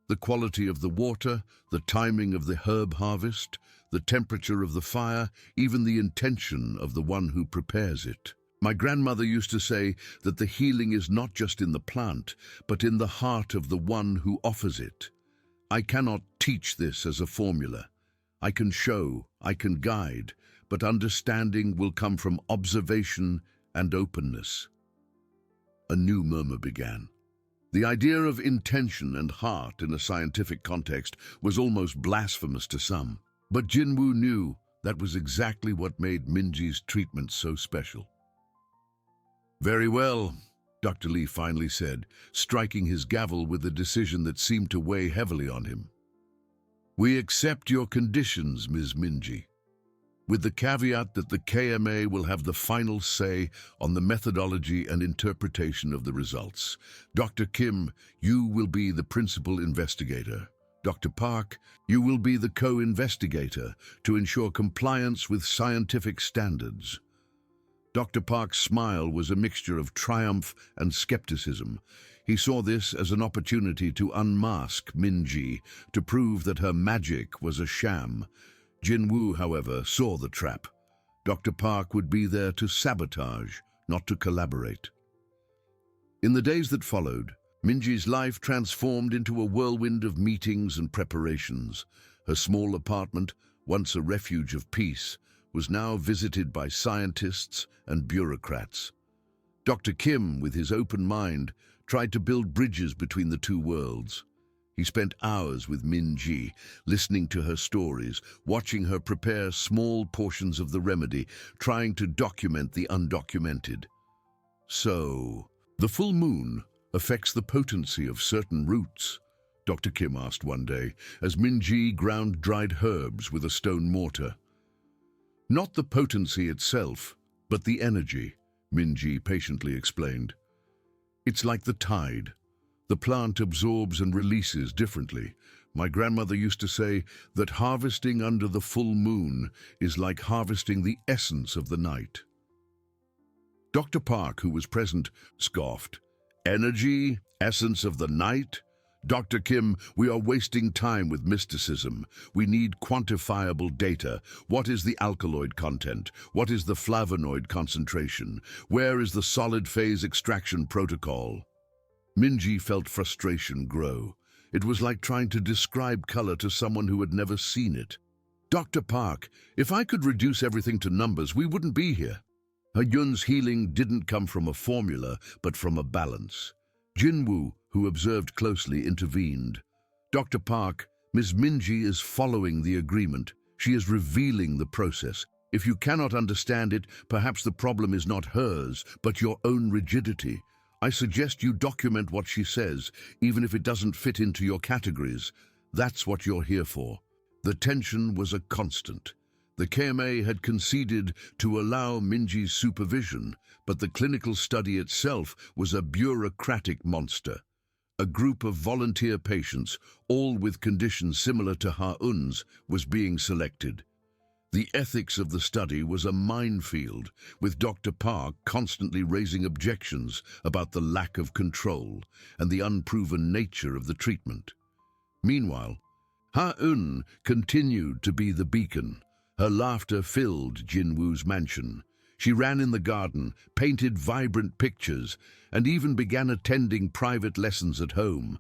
The quality of the water, the timing of the herb harvest, the temperature of the fire, even the intention of the one who prepares it. My grandmother used to say that the healing is not just in the plant, but in the heart of the one who offers it. I cannot teach this as a formula. I can show, I can guide, but understanding will come from observation and openness. A new murmur began. The idea of intention and heart in a scientific context was almost blasphemous to some. But Jinwoo knew that was exactly what made Minji's treatment so special. "Very well," Dr. Lee finally said, striking his gavel with a decision that seemed to weigh heavily on him. "We accept your conditions, Ms. Minji, with the caveat that the KMA will have the final say on the methodology and interpretation of the results. Dr. Kim, you will be the principal investigator. Dr. Park, you will be the co-investigator to ensure compliance with scientific standards." Dr. Park's smile was a mixture of triumph and skepticism. He saw this as an opportunity to unmask Minji, to prove that her magic was a sham. Jinwoo, however, saw the trap. Dr. Park would be there to sabotage, not to collaborate. In the days that followed, Minji's life transformed into a whirlwind of meetings and preparations. Her small apartment, once a refuge of peace, was now visited by scientists and bureaucrats. Dr. Kim, with his open mind, tried to build bridges between the two worlds. He spent hours with Minji, listening to her stories, watching her prepare small portions of the remedy, trying to document the undocumented. "So, the full moon affects the potency of certain roots?" Dr. Kim asked one day, as Minji ground dried herbs with a stone mortar. "Not the potency itself, but the energy," Minji patiently explained. "It's like the tide. The plant absorbs and releases differently. My grandmother used to say that harvesting under the full moon is like harvesting the essence of the night." Dr. Park, who was present, scoffed. "Energy? Essence of the night? Dr. Kim, we are wasting time with mysticism. We need quantifiable data. What is the alkaloid content? What is the flavonoid concentration? Where is the solid phase extraction protocol?" Minji felt frustration grow. It was like trying to describe color to someone who had never seen it. "Dr. Park, if I could reduce everything to numbers, we wouldn't be here." Ha-Yun's healing didn't come from a formula, but from a balance. Jinwoo, who observed closely, intervened. "Dr. Park, Ms. Minji is following the agreement. She is revealing the process. If you cannot understand it, perhaps the problem is not hers, but your own rigidity. I suggest you document what she says, even if it doesn't fit into your categories. That's what you're here for." The tension was a constant. The KMA had conceded to allow Minji's supervision, but the clinical study itself was a bureaucratic monster. A group of volunteer patients, all with conditions similar to Ha-Eun's, was being selected. The ethics of the study was a minefield, with Dr. Park constantly raising objections about the lack of control and the unproven nature of the treatment. Meanwhile, Ha-Eun continued to be the beacon. Her laughter filled Jinwoo's mansion. She ran in the garden, painted vibrant pictures, and even began attending private lessons at home.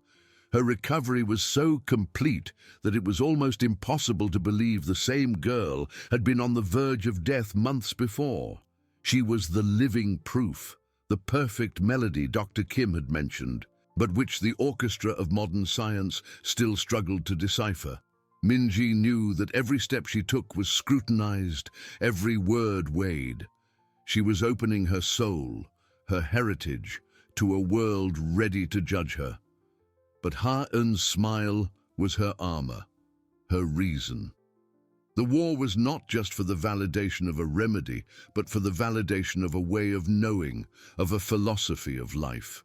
Her recovery was so complete that it was almost impossible to believe the same girl had been on the verge of death months before. She was the living proof, the perfect melody Dr. Kim had mentioned, but which the orchestra of modern science still struggled to decipher. Minji knew that every step she took was scrutinized, every word weighed. She was opening her soul, her heritage, to a world ready to judge her. But Ha-Eun's smile was her armor, her reason. The war was not just for the validation of a remedy, but for the validation of a way of knowing, of a philosophy of life.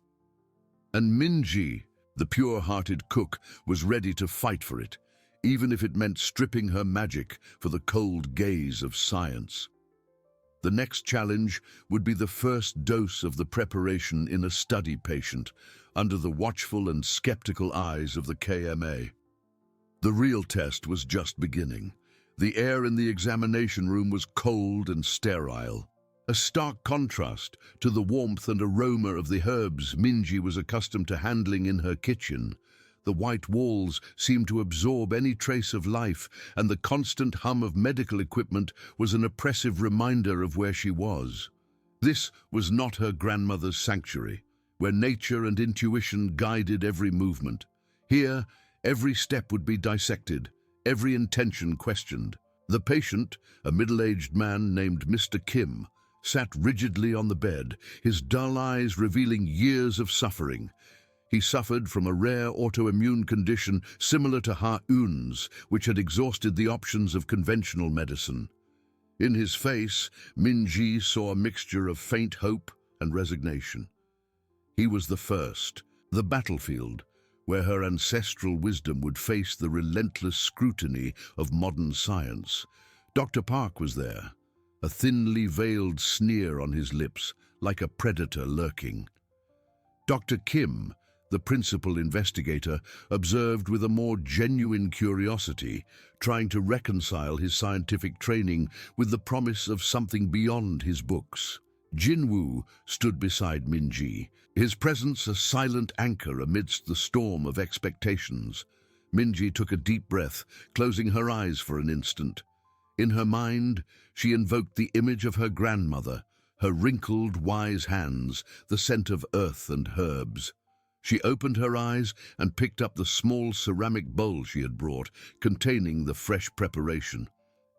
And Minji, the pure-hearted cook, was ready to fight for it. even if it meant stripping her magic for the cold gaze of science. The next challenge would be the first dose of the preparation in a study patient, under the watchful and skeptical eyes of the KMA. The real test was just beginning. The air in the examination room was cold and sterile, a stark contrast to the warmth and aroma of the herbs Minji was accustomed to handling in her kitchen. The white walls seemed to absorb any trace of life, and the constant hum of medical equipment was an oppressive reminder of where she was. This was not her grandmother's sanctuary, where nature and intuition guided every movement. Here, every step would be dissected, every intention questioned. The patient, a middle-aged man named Mr. Kim, sat rigidly on the bed, his dull eyes revealing years of suffering. He suffered from a rare autoimmune condition similar to Ha-Eun's, which had exhausted the options of conventional medicine. In his face, Minji saw a mixture of faint hope and resignation. He was the first, the battlefield, where her ancestral wisdom would face the relentless scrutiny of modern science. Dr. Park was there, a thinly veiled sneer on his lips, like a predator lurking. Dr. Kim, the principal investigator, observed with a more genuine curiosity, trying to reconcile his scientific training with the promise of something beyond his books. Jinwoo stood beside Minji, his presence a silent anchor amidst the storm of expectations. Minji took a deep breath, closing her eyes for an instant. In her mind, she invoked the image of her grandmother, her wrinkled, wise hands, the scent of earth and herbs. She opened her eyes and picked up the small ceramic bowl she had brought, containing the fresh preparation.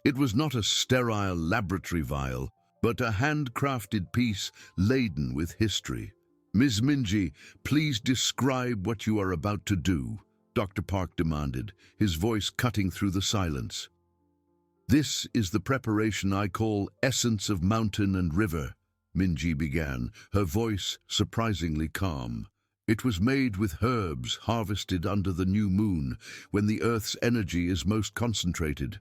It was not a sterile laboratory vial, but a handcrafted piece laden with history. "Ms. Minji, please describe what you are about to do," Dr. Park demanded, his voice cutting through the silence. "This is the preparation I call Essence of Mountain and River," Minji began, her voice surprisingly calm. "It was made with herbs harvested under the new moon, when the Earth's energy is most concentrated.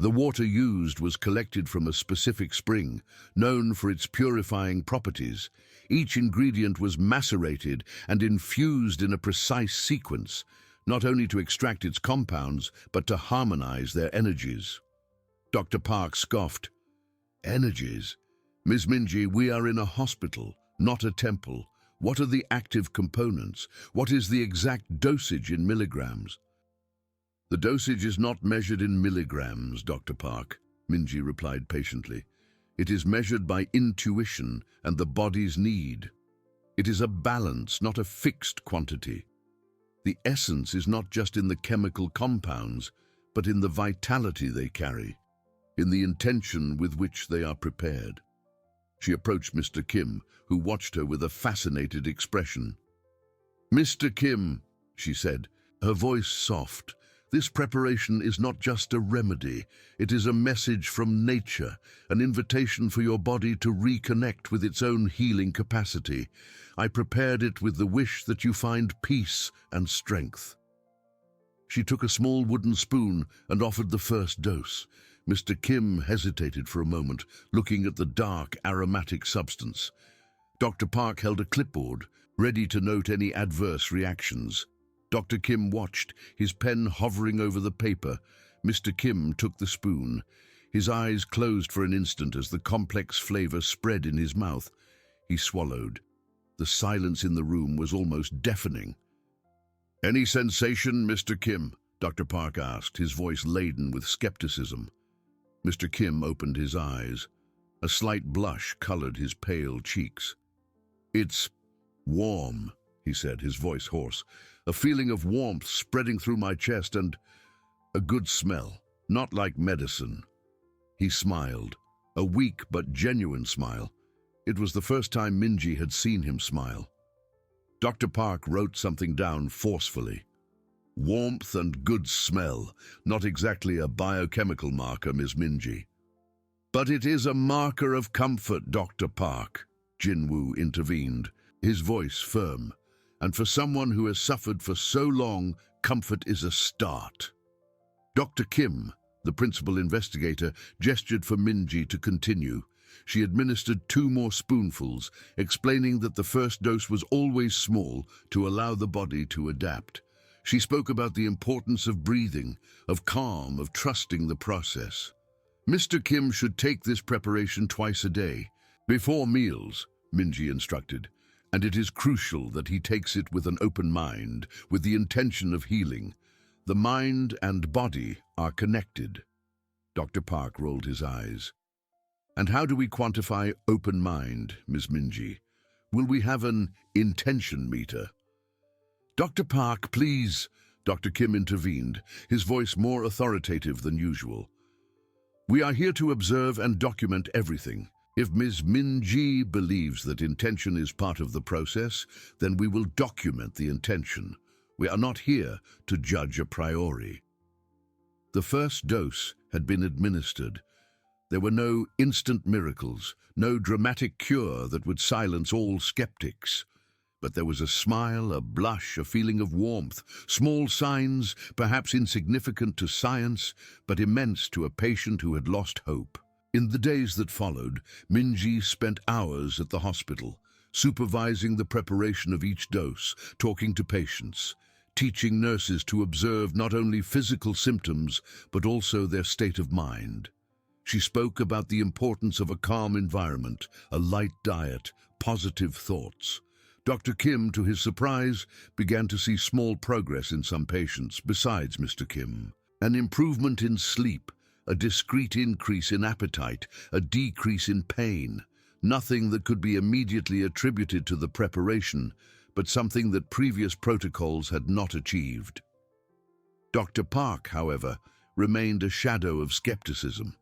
The water used was collected from a specific spring, known for its purifying properties. Each ingredient was macerated and infused in a precise sequence, not only to extract its compounds, but to harmonize their energies." Dr. Park scoffed. "Energies? Ms. Minji, we are in a hospital, not a temple. What are the active components? What is the exact dosage in milligrams?" "The dosage is not measured in milligrams, Dr. Park," Minji replied patiently. "It is measured by intuition and the body's need. It is a balance, not a fixed quantity. The essence is not just in the chemical compounds, but in the vitality they carry, in the intention with which they are prepared." She approached Mr. Kim, who watched her with a fascinated expression. "Mr. Kim," she said, her voice soft, "this preparation is not just a remedy. It is a message from nature, an invitation for your body to reconnect with its own healing capacity. I prepared it with the wish that you find peace and strength." She took a small wooden spoon and offered the first dose. Mr. Kim hesitated for a moment, looking at the dark, aromatic substance. Dr. Park held a clipboard, ready to note any adverse reactions. Dr. Kim watched, his pen hovering over the paper. Mr. Kim took the spoon. His eyes closed for an instant as the complex flavor spread in his mouth. He swallowed. The silence in the room was almost deafening. "Any sensation, Mr. Kim?" Dr. Park asked, his voice laden with skepticism. Mr. Kim opened his eyes. A slight blush colored his pale cheeks. "It's warm," he said, his voice hoarse. "A feeling of warmth spreading through my chest and a good smell, not like medicine." He smiled, a weak but genuine smile. It was the first time Minji had seen him smile. Dr. Park wrote something down forcefully. "Warmth and good smell, not exactly a biochemical marker, Ms. Minji." "But it is a marker of comfort, Dr. Park," Jinwoo intervened, his voice firm. "And for someone who has suffered for so long, comfort is a start." Dr. Kim, the principal investigator, gestured for Minji to continue. She administered 2 more spoonfuls, explaining that the first dose was always small to allow the body to adapt. She spoke about the importance of breathing, of calm, of trusting the process. Mr. Kim should take this preparation twice a day, before meals, Minji instructed, and it is crucial that he takes it with an open mind, with the intention of healing. The mind and body are connected. Dr. Park rolled his eyes. And how do we quantify open mind, Ms. Minji? Will we have an intention meter? Dr. Park, please, Dr. Kim intervened, his voice more authoritative than usual. We are here to observe and document everything. If Ms. Minji believes that intention is part of the process, then we will document the intention. We are not here to judge a priori. The first dose had been administered. There were no instant miracles, no dramatic cure that would silence all skeptics. But there was a smile, a blush, a feeling of warmth, small signs, perhaps insignificant to science, but immense to a patient who had lost hope. In the days that followed, Minji spent hours at the hospital, supervising the preparation of each dose, talking to patients, teaching nurses to observe not only physical symptoms, but also their state of mind. She spoke about the importance of a calm environment, a light diet, positive thoughts. Dr. Kim, to his surprise, began to see small progress in some patients besides Mr. Kim. An improvement in sleep, a discrete increase in appetite, a decrease in pain. Nothing that could be immediately attributed to the preparation, but something that previous protocols had not achieved. Dr. Park, however, remained a shadow of skepticism.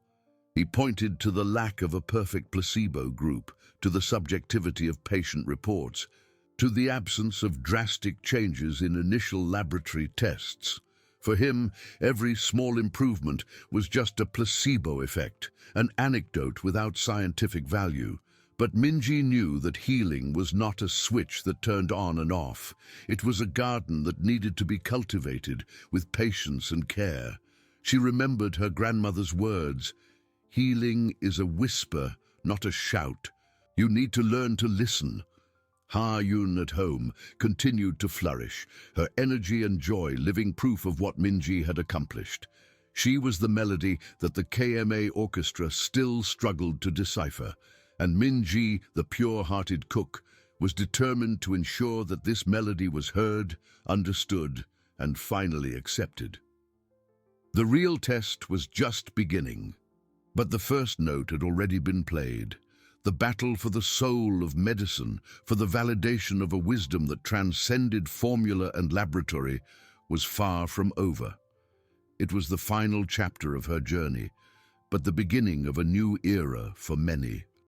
He pointed to the lack of a perfect placebo group, to the subjectivity of patient reports, to the absence of drastic changes in initial laboratory tests. For him, every small improvement was just a placebo effect, an anecdote without scientific value. But Minji knew that healing was not a switch that turned on and off. It was a garden that needed to be cultivated with patience and care. She remembered her grandmother's words, "Healing is a whisper, not a shout. You need to learn to listen." Ha-Yun at home continued to flourish, her energy and joy living proof of what Minji had accomplished. She was the melody that the KMA orchestra still struggled to decipher, and Minji, the pure-hearted cook, was determined to ensure that this melody was heard, understood, and finally accepted. The real test was just beginning, but the first note had already been played. The battle for the soul of medicine, for the validation of a wisdom that transcended formula and laboratory, was far from over. It was the final chapter of her journey, but the beginning of a new era for many.